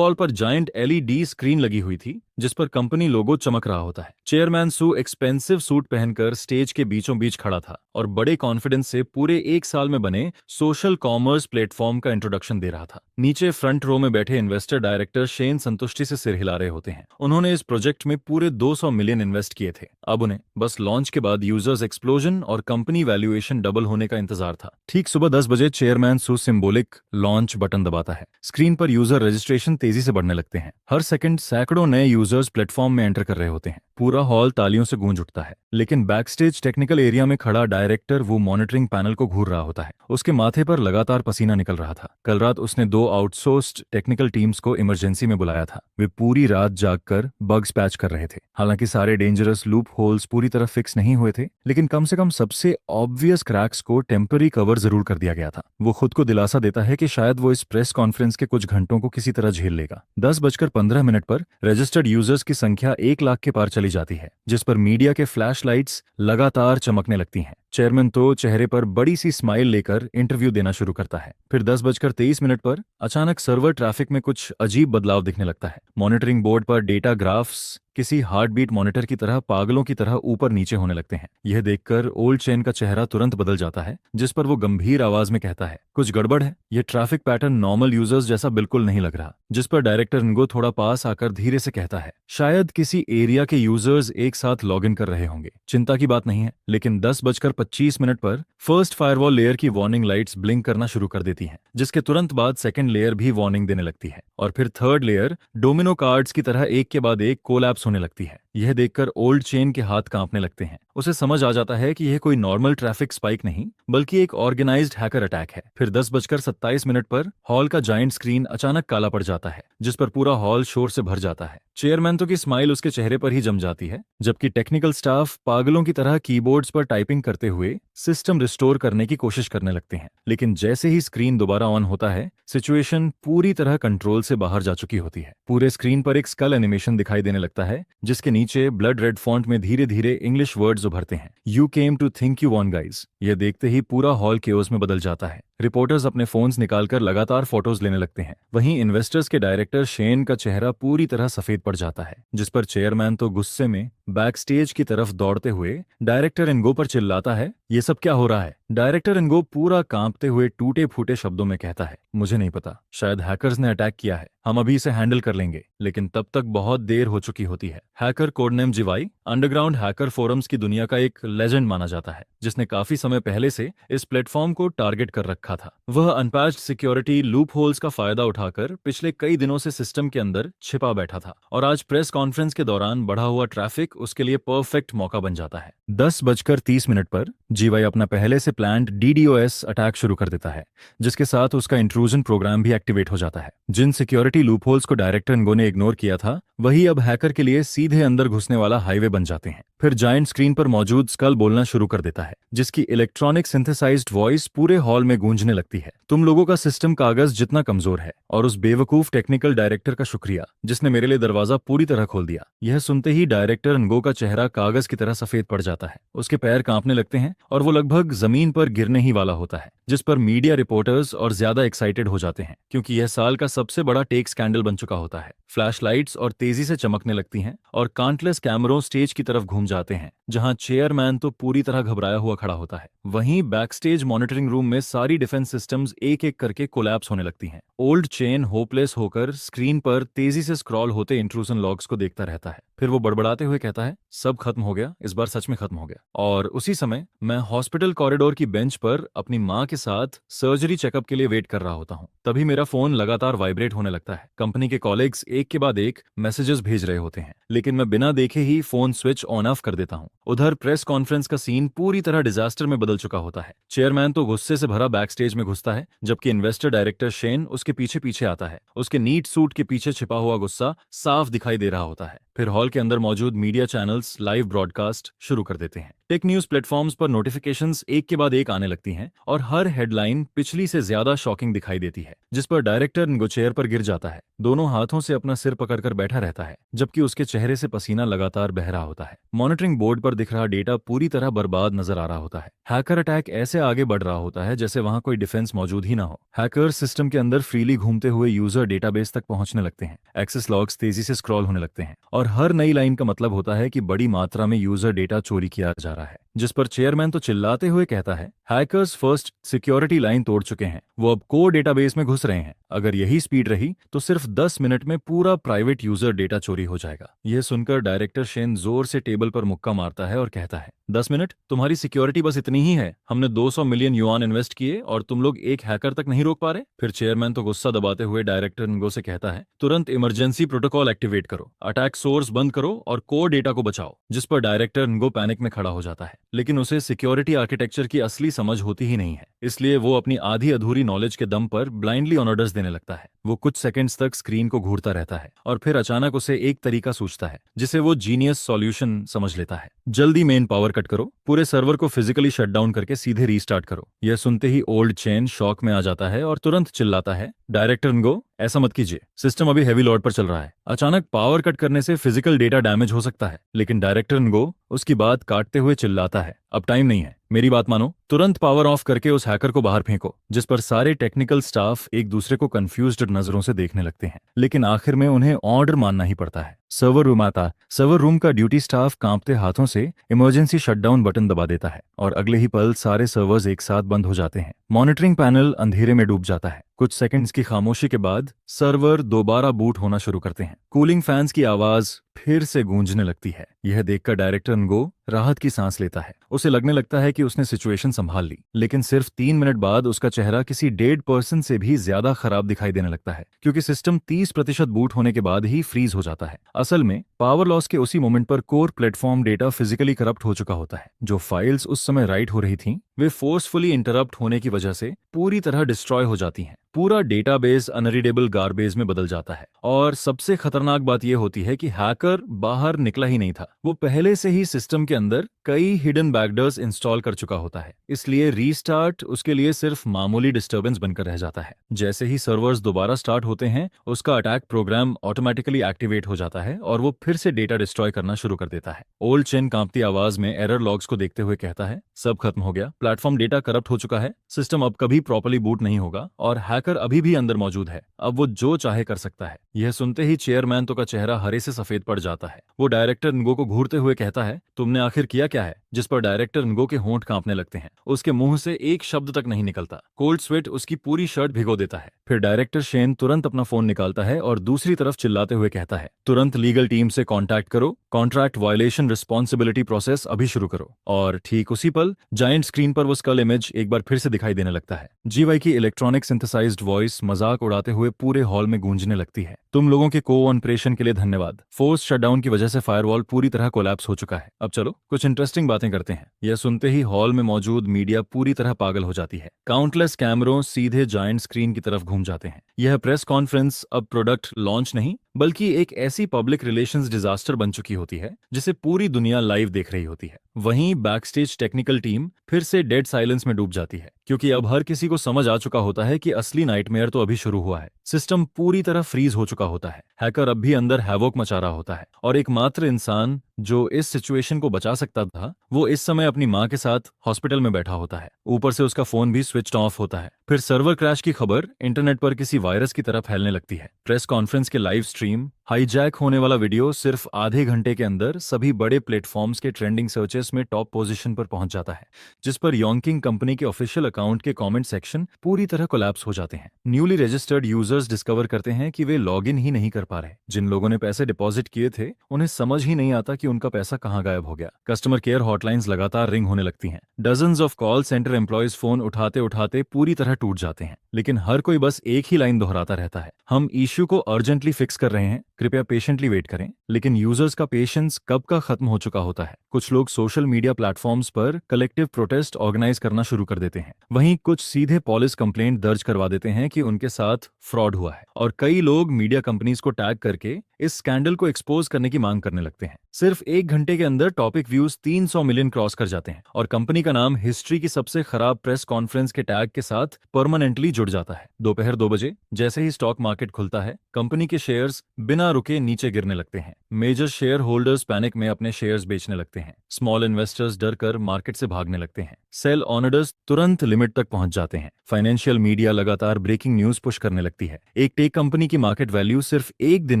पर जायंट LED स्क्रीन लगी हुई थी जिस पर कंपनी लोगो चमक रहा होता है। चेयरमैन सू एक्सपेंसिव सूट पहनकर स्टेज के बीचों बीच खड़ा था और बड़े कॉन्फिडेंस से पूरे 1 साल में बने सोशल कॉमर्स प्लेटफॉर्म का इंट्रोडक्शन दे रहा था। नीचे फ्रंट रो में बैठे इन्वेस्टर डायरेक्टर शेन संतुष्टि से सिर हिला रहे होते हैं। उन्होंने इस प्रोजेक्ट में पूरे 200 मिलियन इन्वेस्ट किए थे। अब उन्हें बस लॉन्च के बाद यूजर्स एक्सप्लोजन और कंपनी वैल्यूएशन डबल होने का इंतजार था। ठीक सुबह 10 बजे चेयरमैन सू सिंबॉलिक लॉन्च बटन दबाता है। स्क्रीन पर यूजर रजिस्ट्रेशन तेजी से बढ़ने लगते हैं। हर सेकंड सैकड़ों नए यूजर्स प्लेटफॉर्म में एंटर कर रहे होते हैं। पूरा हॉल तालियों से गूंज उठता है, लेकिन बैकस्टेज टेक्निकल एरिया में खड़ा डायरेक्टर वो मॉनिटरिंग पैनल को घूर रहा होता है। उसके माथे पर लगातार पसीना निकल रहा था। कल रात उसने 2 आउटसोर्स्ड टेक्निकल टीम्स को इमरजेंसी में बुलाया था। वे पूरी रात जागकर बग्स पैच कर रहे थे। हालांकि सारे डेंजरस लूप होल्स पूरी तरह फिक्स नहीं हुए थे, लेकिन कम से कम सबसे ऑब्वियस क्रैक्स को टेम्पररी कवर जरूर कर दिया गया था। वो खुद को दिलासा देता है कि शायद वो इस प्रेस कॉन्फ्रेंस के कुछ घंटों को किसी तरह झेल लेगा। 10:15 पर रजिस्टर्ड यूजर्स की संख्या 1 लाख के पार चली जाती है, जिस पर मीडिया के फ्लैश लाइट्स लगातार चमकने लगती हैं। चेयरमैन तो चेहरे पर बड़ी सी स्माइल लेकर इंटरव्यू देना शुरू करता है। फिर 10:23 पर अचानक सर्वर ट्रैफिक में कुछ अजीब बदलाव दिखने लगता है। मॉनिटरिंग बोर्ड पर डेटा ग्राफ्स किसी हार्ट बीट मॉनिटर की तरह पागलों की तरह ऊपर नीचे होने लगते हैं। यह देखकर ओल्ड चेन का चेहरा तुरंत बदल जाता है, जिस पर वो गंभीर आवाज में कहता है, कुछ गड़बड़ है। यह ट्रैफिक पैटर्न नॉर्मल यूजर्स जैसा बिल्कुल नहीं लग रहा। जिस पर डायरेक्टर इनको थोड़ा पास आकर धीरे से कहता है, शायद किसी एरिया के यूजर्स एक साथ लॉग इन कर रहे होंगे। चिंता की बात नहीं है। लेकिन 10:25 पर फर्स्ट फायरवॉल लेयर की वार्निंग लाइट्स ब्लिंक करना शुरू कर देती हैं, जिसके तुरंत बाद सेकंड लेयर भी वार्निंग देने लगती है, और फिर थर्ड लेयर डोमिनो कार्ड्स की तरह एक के बाद एक कोलैप्स होने लगती है। यह देखकर ओल्ड चेन के हाथ कांपने लगते हैं। उसे समझ आ जाता है कि यह कोई नॉर्मल ट्रैफिक स्पाइक नहीं, बल्कि एक ऑर्गेनाइज्ड हैकर अटैक है। फिर 10:27 पर हॉल का जायंट स्क्रीन अचानक काला पड़ जाता है, जिस पर पूरा हॉल शोर से भर जाता है। चेयरमैन तो की स्माइल उसके चेहरे पर ही जम जाती है, जबकि टेक्निकल स्टाफ पागलों की तरह कीबोर्ड्स पर टाइपिंग करते हुए सिस्टम रिस्टोर करने की कोशिश करने लगते हैं। लेकिन जैसे ही स्क्रीन दोबारा ऑन होता है, सिचुएशन पूरी तरह कंट्रोल से बाहर जा चुकी होती है। पूरे स्क्रीन पर एक स्कल एनिमेशन दिखाई देने लगता है, जिसके नीचे ब्लड रेड फॉन्ट में धीरे धीरे इंग्लिश वर्ड्स उभरते हैं। You came to think you won guys. यह देखते ही पूरा हॉल केओस में बदल जाता है। रिपोर्टर्स अपने फोन्स निकालकर लगातार फोटोज लेने लगते हैं। वहीं इन्वेस्टर्स के डायरेक्टर शेन का चेहरा पूरी तरह सफेद पड़ जाता है, जिस पर चेयरमैन तो गुस्से में बैकस्टेज की तरफ दौड़ते हुए डायरेक्टर इनगो पर चिल्लाता है, ये सब क्या हो रहा है। डायरेक्टर इनगो पूरा कांपते हुए टूटे फूटे शब्दों में कहता है, मुझे नहीं पता, शायद हैकर्स ने अटैक किया है, हम अभी इसे हैंडल कर लेंगे। लेकिन तब तक बहुत देर हो चुकी होती है। Hacker codename GY underground hacker forums की दुनिया का एक लेजेंड माना जाता है, जिसने काफी समय पहले से इस प्लेटफॉर्म को टारगेट कर रखा था। वह अनपैच्ड सिक्योरिटी लूप होल्स का फायदा उठाकर पिछले कई दिनों से सिस्टम के अंदर छिपा बैठा था, और आज प्रेस कॉन्फ्रेंस के दौरान बढ़ा हुआ ट्रैफिक उसके लिए परफेक्ट मौका बन जाता है। 10:30 पर जीवाई अपना पहले से प्लान्ड DDoS अटैक शुरू कर देता है, जिसके साथ उसका इंट्रूजन प्रोग्राम भी एक्टिवेट हो जाता है। जिन सिक्योरिटी लूपहोल्स को डायरेक्टर इनगो ने इग्नोर किया था, वही अब हैकर के लिए सीधे अंदर घुसने वाला हाईवे बन जाते हैं। फिर जायंट स्क्रीन पर मौजूद स्कल बोलना शुरू कर देता है, जिसकी इलेक्ट्रॉनिक सिंथेसाइज्ड वॉइस पूरे हॉल में गूंजने लगती है। तुम लोगों का सिस्टम कागज जितना कमजोर है, और उस बेवकूफ टेक्निकल डायरेक्टर का शुक्रिया जिसने मेरे लिए दरवाजा पूरी तरह खोल दिया। यह सुनते ही डायरेक्टर इनगो का चेहरा कागज की तरह सफेद पड़ जाता है। उसके पैर कांपने लगते हैं और वो लगभग जमीन पर गिरने ही वाला होता है, जिस पर मीडिया रिपोर्टर्स और ज्यादा एक्साइटेड हो जाते हैं, क्योंकि यह साल का सबसे बड़ा टेक स्कैंडल बन चुका होता है। फ्लैश लाइट्स और तेजी से चमकने लगती हैं, और काउंटलेस कैमरों स्टेज की तरफ घूम जाते हैं, जहां चेयरमैन तो पूरी तरह घबराया हुआ खड़ा होता है। वहीं बैकस्टेज मॉनिटरिंग रूम में सारी डिफेंस सिस्टम्स एक एक करके कोलैप्स होने लगती हैं। ओल्ड चेन होपलेस होकर स्क्रीन पर तेजी से स्क्रॉल होते इंट्रूजन लॉग्स को देखता रहता है। फिर वो बड़बड़ाते हुए कहता है, सब खत्म हो गया, इस बार सच में खत्म हो गया। और उसी समय मैं हॉस्पिटल कॉरिडोर की बेंच पर अपनी माँ के साथ सर्जरी चेकअप के लिए वेट कर रहा होता हूँ। तभी मेरा फोन लगातार वाइब्रेट होने लगता है। कंपनी के कॉलीग्स एक के बाद एक मैसेजेस भेज रहे होते हैं, लेकिन मैं बिना देखे ही फोन स्विच ऑन ऑफ कर देता हूँ। उधर प्रेस कॉन्फ्रेंस का सीन पूरी तरह डिजास्टर में बदल चुका होता है। चेयरमैन तो गुस्से से भरा बैक स्टेज में घुसता है, जबकि इन्वेस्टर डायरेक्टर शेन उसके पीछे पीछे आता है। उसके नीट सूट के पीछे छिपा हुआ गुस्सा साफ दिखाई दे रहा होता है। फिर हॉल के अंदर मौजूद मीडिया चैनल्स लाइव ब्रॉडकास्ट शुरू कर देते हैं। टेक न्यूज प्लेटफॉर्म्स पर नोटिफिकेशंस एक के बाद एक आने लगती हैं, और हर हेडलाइन पिछली से ज्यादा शॉकिंग दिखाई देती है, जिस पर डायरेक्टर इनगो चेयर पर गिर जाता है। दोनों हाथों से अपना सिर पकड़कर बैठा रहता है, जबकि उसके चेहरे से पसीना लगातार बह रहा होता है। मॉनिटरिंग बोर्ड पर दिख रहा डेटा पूरी तरह बर्बाद नजर आ रहा होता है। हैकर अटैक ऐसे आगे बढ़ रहा होता है जैसे वहां कोई डिफेंस मौजूद ही ना हो। हैकर्स सिस्टम के अंदर फ्रीली घूमते हुए यूजर डेटाबेस तक पहुंचने लगते हैं। एक्सेस लॉग्स तेजी से स्क्रॉल होने लगते हैं, और हर नई लाइन का मतलब होता है कि बड़ी मात्रा में यूजर डेटा चोरी किया जा रहा है। जिस पर चेयरमैन तो चिल्लाते हुए कहता है, हैकर्स फर्स्ट सिक्योरिटी लाइन तोड़ चुके हैं, वो अब कोर डेटाबेस में घुस रहे हैं। अगर यही स्पीड रही तो सिर्फ 10 मिनट में पूरा प्राइवेट यूजर डेटा चोरी हो जाएगा। यह सुनकर डायरेक्टर शेन जोर से टेबल पर मुक्का मारता है और कहता है, 10 मिनट? तुम्हारी सिक्योरिटी बस इतनी ही है? हमने 200 मिलियन युआन इन्वेस्ट किए और तुम लोग एक हैकर तक नहीं रोक पा रहे? फिर चेयरमैन तो गुस्सा दबाते हुए डायरेक्टर नगो से कहता है, तुरंत इमरजेंसी प्रोटोकॉल एक्टिवेट करो, अटैक सोर्स बंद करो और कोर डेटा को बचाओ। जिस पर डायरेक्टर नगो पैनिक में खड़ा हो जाता है, लेकिन उसे सिक्योरिटी आर्किटेक्चर की असली समझ होती ही नहीं है, इसलिए वो अपनी आधी अधूरी नॉलेज के दम पर ब्लाइंडली ऑर्डर्स देने लगता है। वो कुछ सेकंड्स तक स्क्रीन को घूरता रहता है और फिर अचानक उसे एक तरीका सूझता है जिसे वो जीनियस सॉल्यूशन समझ लेता है। जल्दी मेन पावर कट करो, पूरे सर्वर को फिजिकली शट डाउन करके सीधे रीस्टार्ट करो। यह सुनते ही ओल्ड चेन शॉक में आ जाता है और तुरंत चिल्लाता है, डायरेक्टर नगो, ऐसा मत कीजिए, सिस्टम अभी हैवी लोड पर चल रहा है। अचानक पावर कट करने से फिजिकल डेटा डैमेज हो सकता है। लेकिन डायरेक्टर नगो उसकी बात काटते हुए चिल्लाता है, अब टाइम नहीं है, मेरी बात मानो, तुरंत पावर ऑफ करके उस हैकर को बाहर फेंको। जिस पर सारे टेक्निकल स्टाफ एक दूसरे को कंफ्यूज्ड नजरों से देखने लगते हैं, लेकिन आखिर में उन्हें ऑर्डर मानना ही पड़ता है। सर्वर रूम आता, सर्वर रूम का ड्यूटी स्टाफ कांपते हाथों से इमरजेंसी शटडाउन बटन दबा देता है और अगले ही पल सारे सर्वर्स एक साथ बंद हो जाते हैं। मॉनिटरिंग पैनल अंधेरे में डूब जाता है। कुछ सेकंड्स की खामोशी के बाद सर्वर दोबारा बूट होना शुरू करते हैं। कूलिंग फैंस की आवाज फिर से गूंजने लगती है। यह देखकर डायरेक्टर नगो राहत की सांस लेता है। उसे लगने लगता है कि उसने सिचुएशन संभाल ली, लेकिन सिर्फ 3 मिनट बाद उसका चेहरा किसी डेड पर्सन से भी ज्यादा खराब दिखाई देने लगता है, क्योंकि सिस्टम 30% बूट होने के बाद ही फ्रीज हो जाता है। असल में पावर लॉस के उसी मोमेंट पर core platform data physically corrupt हो चुका होता है। जो फाइल्स उस समय राइट हो रही थीं, वे फोर्सफुली इंटरप्ट होने की वजह से पूरी तरह डिस्ट्रॉय हो जाती हैं। पूरा डेटाबेस अनरीडेबल गार्बेज में बदल जाता है। और सबसे खतरनाक बात यह होती है कि हैकर बाहर निकला ही नहीं था, वो पहले से ही सिस्टम के अंदर कई हिडन बैकडोर्स इंस्टॉल कर चुका होता है, इसलिए रीस्टार्ट उसके लिए सिर्फ मामूली डिस्टर्बेंस बनकर रह जाता है। जैसे ही सर्वर्स दोबारा स्टार्ट होते हैं, उसका अटैक प्रोग्राम ऑटोमेटिकली एक्टिवेट हो जाता है और वो फिर से डेटा डिस्ट्रॉय करना शुरू कर देता है। ओल्ड चेन कांपती आवाज में एरर लॉग्स को देखते हुए कहता है, सब खत्म हो गया, प्लेटफॉर्म डेटा करप्ट हो चुका है, सिस्टम अब कभी प्रॉपर्ली बूट नहीं होगा और हैकर अभी भी अंदर मौजूद है, अब वो जो चाहे कर सकता है। यह सुनते ही चेयरमैन तो का चेहरा हरे से सफेद पड़ जाता है। वो डायरेक्टर नगो को घूरते हुए कहता है, तुमने आखिर किया क्या है? जिस पर डायरेक्टर नगो के होंठ कांपने लगते हैं। उसके मुंह से एक शब्द तक नहीं निकलता। कोल्ड स्वेट उसकी पूरी शर्ट भिगो देता है। फिर डायरेक्टर शेन तुरंत अपना फोन निकालता है और दूसरी तरफ चिल्लाते हुए कहता है, तुरंत लीगल टीम से कांटेक्ट करो, कॉन्ट्रैक्ट वायलेशन रिस्पॉन्सिबिलिटी प्रोसेस अभी शुरू करो। और ठीक उसी पल जायंट स्क्रीन पर वो स्कल इमेज एक बार फिर से दिखाई देने लगता है। जीवाई की इलेक्ट्रॉनिक सिंथेसाइज्ड वॉइस मजाक उड़ाते हुए पूरे हॉल में गूंजने लगती है, तुम लोगों के कोऑपरेशन के लिए धन्यवाद। फोर्स शटडाउन की वजह से फायरवॉल पूरी तरह कोलैप्स हो चुका है। अब चलो कुछ इंटरेस्टिंग बातें करते हैं। यह सुनते ही हॉल में मौजूद मीडिया पूरी तरह पागल हो जाती है। काउंटलेस कैमरों सीधे जायंट स्क्रीन की तरफ घूम जाते हैं। यह प्रेस कॉन्फ्रेंस अब प्रोडक्ट लॉन्च नहीं बल्कि एक ऐसी पब्लिक रिलेशंस डिजास्टर बन चुकी होती है जिसे पूरी दुनिया लाइव देख रही होती है। वहीं बैकस्टेज टेक्निकल टीम फिर से डेड साइलेंस में डूब जाती है, क्योंकि अब हर किसी को समझ आ चुका होता है कि असली नाइटमेयर तो अभी शुरू हुआ है। सिस्टम पूरी तरह फ्रीज हो चुका होता है, हैकर अब भी अंदर हैवोक मचा रहा होता है और एकमात्र इंसान जो इस सिचुएशन को बचा सकता था वो इस समय अपनी मां के साथ हॉस्पिटल में बैठा होता है। ऊपर से उसका फोन भी स्विच ऑफ होता है। फिर सर्वर क्रैश की खबर इंटरनेट पर किसी वायरस की तरह फैलने लगती है। प्रेस कॉन्फ्रेंस के लाइव स्ट्रीम, हाईजैक होने वाला वीडियो सिर्फ आधे घंटे के अंदर सभी बड़े प्लेटफॉर्म्स के ट्रेंडिंग सर्चेस में टॉप पोजीशन पर पहुंच जाता है, जिस पर योंकिंग कंपनी के ऑफिशियल अकाउंट के कमेंट सेक्शन पूरी तरह कोलैप्स हो जाते हैं। न्यूली रजिस्टर्ड यूजर्स डिस्कवर करते हैं कि वे लॉग इन ही नहीं कर पा रहे। जिन लोगों ने पैसे डिपॉजिट किए थे उन्हें समझ ही नहीं आता कि उनका पैसा कहां गायब हो गया। कस्टमर केयर हॉटलाइंस लगातार रिंग होने लगती हैं। Dozens of call centre employees phone उठाते उठाते पूरी तरह टूट जाते हैं, लेकिन हर कोई बस एक ही लाइन दोहराता रहता है, हम इश्यू को अर्जेंटली फिक्स कर रहे हैं, कृपया पेशेंटली वेट करें। लेकिन यूजर्स का पेशेंस कब का खत्म हो चुका होता है। कुछ लोग सोशल मीडिया प्लेटफॉर्म्स पर कलेक्टिव प्रोटेस्ट ऑर्गेनाइज करना शुरू कर देते हैं। वहीं कुछ सीधे पुलिस कंप्लेंट दर्ज करवा देते हैं कि उनके साथ फ्रॉड हुआ है, और कई लोग मीडिया कंपनीज को टैग करके इस स्कैंडल को एक्सपोज करने की मांग करने लगते हैं। सिर्फ 1 घंटे के अंदर टॉपिक व्यूज 300 मिलियन क्रॉस कर जाते हैं और कंपनी का नाम हिस्ट्री की सबसे खराब प्रेस कॉन्फ्रेंस के टैग के साथ परमानेंटली जुड़ जाता है। दोपहर 2 बजे जैसे ही स्टॉक मार्केट खुलता है, कंपनी के शेयर्स बिना रुके नीचे गिरने लगते हैं। मेजर शेयर होल्डर्स पैनिक में अपने शेयर्स बेचने लगते हैं। स्मॉल इन्वेस्टर्स डर कर मार्केट से भागने लगते हैं। सेल ऑनर्स तुरंत लिमिट तक पहुंच जाते हैं। फाइनेंशियल मीडिया लगातार ब्रेकिंग न्यूज पुश करने लगती है। एक टेक कंपनी की मार्केट वैल्यू सिर्फ एक दिन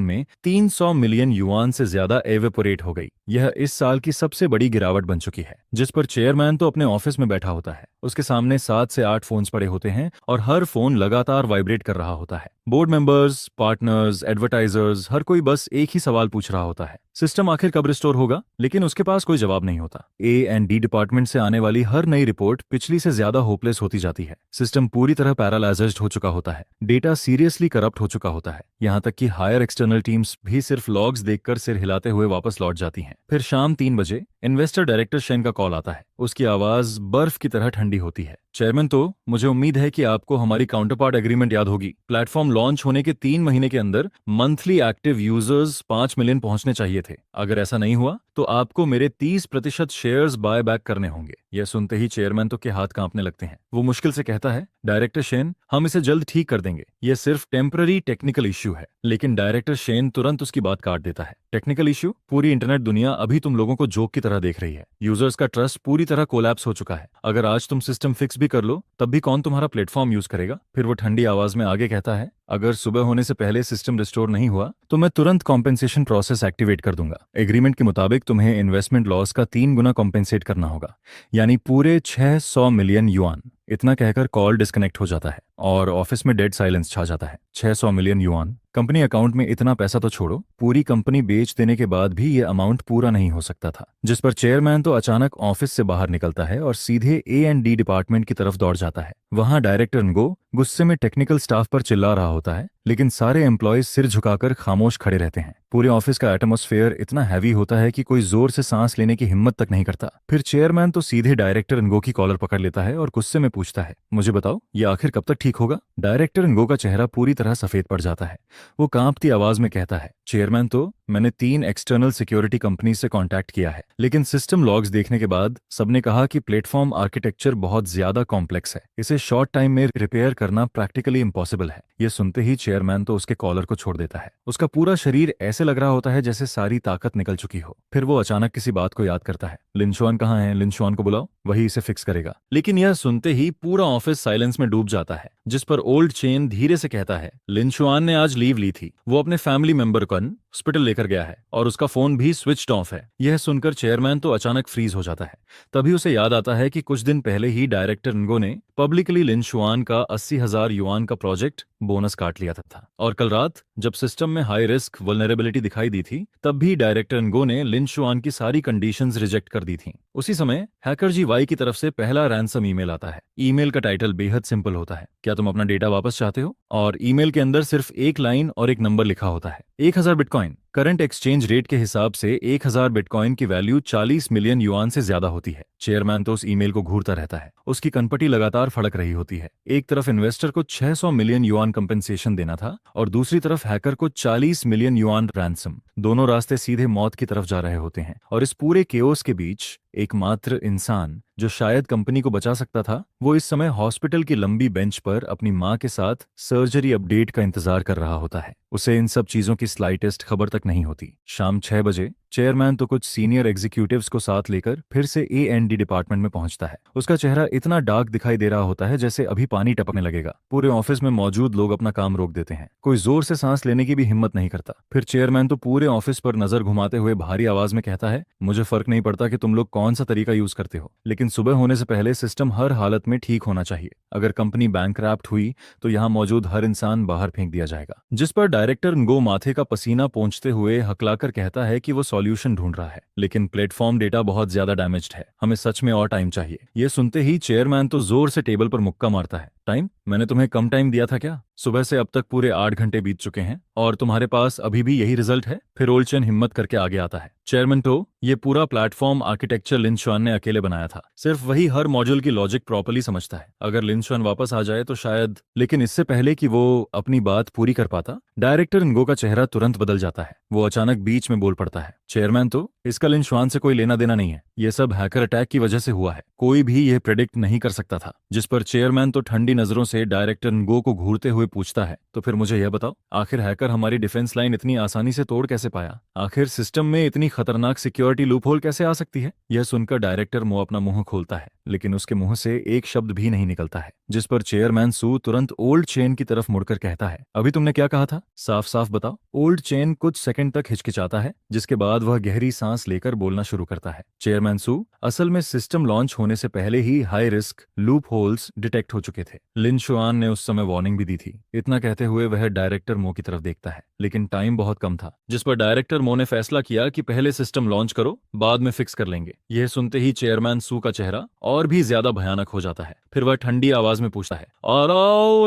में 300 मिलियन युआन से ज्यादा एवेपोरेट हो गई। गई। यह इस साल की सबसे बड़ी गिरावट बन चुकी है, जिस पर चेयरमैन तो अपने ऑफिस में बैठा होता है। उसके सामने 7 से 8 फोन्स पड़े होते हैं और हर फोन लगातार वाइब्रेट कर रहा होता है। बोर्ड मेंबर्स, पार्टनर्स, एडवर्टाइजर्स, हर कोई बस एक ही सवाल पूछ रहा होता है, सिस्टम आखिर कब रिस्टोर होगा? लेकिन उसके पास कोई जवाब नहीं होता। A&D डिपार्टमेंट से आने वाली हर नई रिपोर्ट पिछली से ज्यादा होपलेस होती जाती है। सिस्टम पूरी तरह पैरालाइज्ड हो चुका होता है, डेटा सीरियसली करप्ट हो चुका होता है, यहाँ तक कि हायर एक्सटर्नल टीम्स भी सिर्फ लॉग्स देखकर सिर हिलाते हुए वापस लौट जाती हैं। फिर शाम 3 बजे इन्वेस्टर डायरेक्टर शेन का कॉल आता है। उसकी आवाज बर्फ की तरह ठंडी होती है। चेयरमैन, तो मुझे उम्मीद है कि आपको हमारी काउंटरपार्ट एग्रीमेंट याद होगी। प्लेटफॉर्म लॉन्च होने के 3 महीने के अंदर मंथली एक्टिव यूजर्स 5 मिलियन पहुंचने चाहिए थे। अगर ऐसा नहीं हुआ तो आपको मेरे 30% शेयर्स बाय बैक करने होंगे। यह सुनते ही चेयरमैन तो के हाथ कांपने लगते हैं। वो मुश्किल से कहता है, डायरेक्टर शेन, हम इसे जल्द ठीक कर देंगे, यह सिर्फ टेम्पररी टेक्निकल इश्यू है। लेकिन डायरेक्टर शेन तुरंत उसकी बात काट देता है। Technical issue? पूरी इंटरनेट दुनिया अभी तुम लोगों को जोक की तरह देख रही है। यूजर्स का ट्रस्ट पूरी तरह कोलैप्स हो चुका है। अगर आज तुम सिस्टम फिक्स भी कर लो तब भी कौन तुम्हारा प्लेटफॉर्म यूज करेगा? फिर वो ठंडी आवाज में आगे कहता है, अगर सुबह होने से पहले सिस्टम रिस्टोर नहीं हुआ तो मैं तुरंत कॉम्पेंसेशन प्रोसेस एक्टिवेट कर दूंगा। एग्रीमेंट के मुताबिक तुम्हें इन्वेस्टमेंट लॉस का 3 गुना कॉम्पेंसेट करना होगा, यानी पूरे 600 मिलियन युआन। इतना कहकर कॉल डिस्कनेक्ट हो जाता है और ऑफिस में डेड साइलेंस छा जाता है। 600 मिलियन युआन कंपनी अकाउंट में, इतना पैसा तो छोड़ो, पूरी कंपनी बेच देने के बाद भी ये अमाउंट पूरा नहीं हो सकता था। जिस पर चेयरमैन तो अचानक ऑफिस से बाहर निकलता है और सीधे A&D डिपार्टमेंट की तरफ दौड़ जाता है। वहां डायरेक्टर नगो गुस्से में टेक्निकल स्टाफ पर चिल्ला रहा होता है, लेकिन सारे एम्प्लॉयज सिर झुकाकर खामोश खड़े रहते हैं। पूरे ऑफिस का एटमॉस्फेयर इतना हैवी होता है कि कोई जोर से सांस लेने की हिम्मत तक नहीं करता। फिर चेयरमैन तो सीधे डायरेक्टर नगो की कॉलर पकड़ लेता है और गुस्से में पूछता है, मुझे बताओ, ये आखिर कब तक ठीक होगा? डायरेक्टर नगो का चेहरा पूरी तरह सफेद पड़ जाता है। वो कांपती आवाज में कहता है, चेयरमैन, तो मैंने 3 एक्सटर्नल सिक्योरिटी कंपनी से कांटेक्ट किया है, लेकिन सिस्टम लॉग्स देखने के बाद सबने कहा कि प्लेटफॉर्म आर्किटेक्चर बहुत ज्यादा कॉम्प्लेक्स है। इसे शॉर्ट टाइम में रिपेयर करना प्रैक्टिकली इम्पॉसिबल है। ये सुनते ही चेयरमैन तो उसके कॉलर को छोड़ देता है। उसका पूरा शरीर ऐसे लग रहा होता है जैसे सारी ताकत निकल चुकी हो। फिर वो अचानक किसी बात को याद करता है, लिनशुआन कहाँ है? लिनशुआन को बुलाओ, वही इसे फिक्स करेगा। लेकिन यह सुनते ही पूरा ऑफिस साइलेंस में डूब जाता है, जिस पर ओल्ड चेन धीरे से कहता है, लिनशुआन ने आज लीव ली थी, वो अपने फैमिली मेंबर को हॉस्पिटल लेकर गया है और उसका फोन भी स्विच्ड ऑफ है। यह सुनकर चेयरमैन तो अचानक फ्रीज हो जाता है। तभी उसे याद आता है कि कुछ दिन पहले ही डायरेक्टर नगो ने पब्लिकली लिनशुआन का 80,000 युआन का प्रोजेक्ट बोनस काट लिया था। और कल रात जब सिस्टम में हाई रिस्क वल्नरेबिलिटी दिखाई दी थी, तब भी डायरेक्टर नगो ने लिनशुआन की सारी कंडीशंस रिजेक्ट कर दी थीं। उसी समय हैकर जी वाई की तरफ से पहला रैंसम ईमेल आता है। ईमेल का टाइटल बेहद सिंपल होता है, क्या तुम अपना डेटा वापस चाहते हो? और ईमेल के अंदर सिर्फ एक लाइन और एक नंबर लिखा होता है, 1000 बिटकॉइन। करंट एक्सचेंज रेट के हिसाब से 1000 बिटकॉइन की वैल्यू 40 मिलियन युआन से ज्यादा होती है। चेयरमैन तो उस ईमेल को घूरता रहता है। उसकी कनपटी लगातार फड़क रही होती है। एक तरफ इन्वेस्टर को 600 मिलियन युआन कंपेंसेशन देना था और दूसरी तरफ हैकर को 40 मिलियन युआन रैंसम। दोनों रास्ते सीधे मौत की तरफ जा रहे होते हैं और इस पूरे केओस के बीच एकमात्र इंसान जो शायद कंपनी को बचा सकता था, वो इस समय हॉस्पिटल की लंबी बेंच पर अपनी मां के साथ सर्जरी अपडेट का इंतजार कर रहा होता है। उसे इन सब चीजों की स्लाइटेस्ट खबर तक नहीं होती। शाम 6 बजे चेयरमैन तो कुछ सीनियर एग्जीक्यूटिव्स को साथ लेकर फिर से A&D डिपार्टमेंट में पहुंचता है। उसका चेहरा इतना डार्क दिखाई दे रहा होता है जैसे अभी पानी टपकने लगेगा। पूरे ऑफिस में मौजूद लोग अपना काम रोक देते हैं। कोई जोर से सांस लेने की भी हिम्मत नहीं करता। फिर चेयरमैन तो पूरे ऑफिस पर नजर घुमाते हुए भारी आवाज में कहता है, मुझे फर्क नहीं पड़ता कि तुम लोग कौन सा तरीका यूज करते हो, लेकिन सुबह होने से पहले सिस्टम हर हालत में ठीक होना चाहिए। अगर कंपनी बैंकक्रप्ट हुई तो यहाँ मौजूद हर इंसान बाहर फेंक दिया जाएगा। जिस पर डायरेक्टर नगो माथे का पसीना पोंछते हुए हकलाकर कहता है कि वो सॉल्यूशन ढूंढ रहा है, लेकिन प्लेटफॉर्म डेटा बहुत ज्यादा डैमेज्ड है, हमें सच में और टाइम चाहिए। ये सुनते ही चेयरमैन तो जोर से टेबल पर मुक्का मारता है। टाइम? मैंने तुम्हें कम टाइम दिया था क्या? सुबह से अब तक पूरे 8 घंटे बीत चुके हैं और तुम्हारे पास अभी भी यही रिजल्ट है? फिर ओल्डचेन हिम्मत करके आगे आता है। चेयरमैन तो, ये पूरा प्लेटफॉर्म आर्किटेक्चर लिनशुआन ने अकेले बनाया था, सिर्फ वही हर मॉड्यूल की लॉजिक प्रॉपर्ली समझता है। अगर लिनशुआन वापस आ जाए तो शायद, लेकिन इससे पहले कि वो अपनी बात पूरी कर पाता, डायरेक्टर नगो का चेहरा तुरंत बदल जाता है। वो अचानक बीच में बोल पड़ता है, चेयरमैन तो, इसका लिनशुआन से कोई लेना देना नहीं है, ये सब हैकर अटैक की वजह से हुआ है, कोई भी यह प्रेडिक्ट नहीं कर सकता था। जिस पर चेयरमैन तो ठंडी नजरों से डायरेक्टर नगो को घूरते हुए पूछता है, तो फिर मुझे यह बताओ, आखिर हैकर हमारी डिफेंस लाइन इतनी आसानी से तोड़ कैसे पाया? आखिर सिस्टम में इतनी खतरनाक सिक्योरिटी लूपहोल कैसे आ सकती है? यह सुनकर डायरेक्टर मो अपना मुंह खोलता है, लेकिन उसके मुंह से एक शब्द भी नहीं निकलता है। जिस पर चेयरमैन सू तुरंत ओल्ड चेन की तरफ मुड़कर कहता है, अभी तुमने क्या कहा था? साफ साफ बताओ। ओल्ड चेन कुछ सेकंड तक हिचकिचाता है, जिसके बाद वह गहरी सांस सांस लेकर बोलना शुरू करता है, चेयरमैन सू, असल में सिस्टम लॉन्च होने से पहले ही high risk loopholes detect हो चुके थे। लिन शुआन ने उस समय वार्निंग भी दी थी। इतना कहते हुए वह डायरेक्टर मो की तरफ देखता है, लेकिन टाइम बहुत कम था, जिस पर डायरेक्टर मो ने फैसला किया कि पहले सिस्टम लॉन्च करो, बाद में फिक्स कर लेंगे। यह सुनते ही चेयरमैन सू का चेहरा और भी ज्यादा भयानक हो जाता है। फिर वह ठंडी आवाज में पूछता है, और आओ,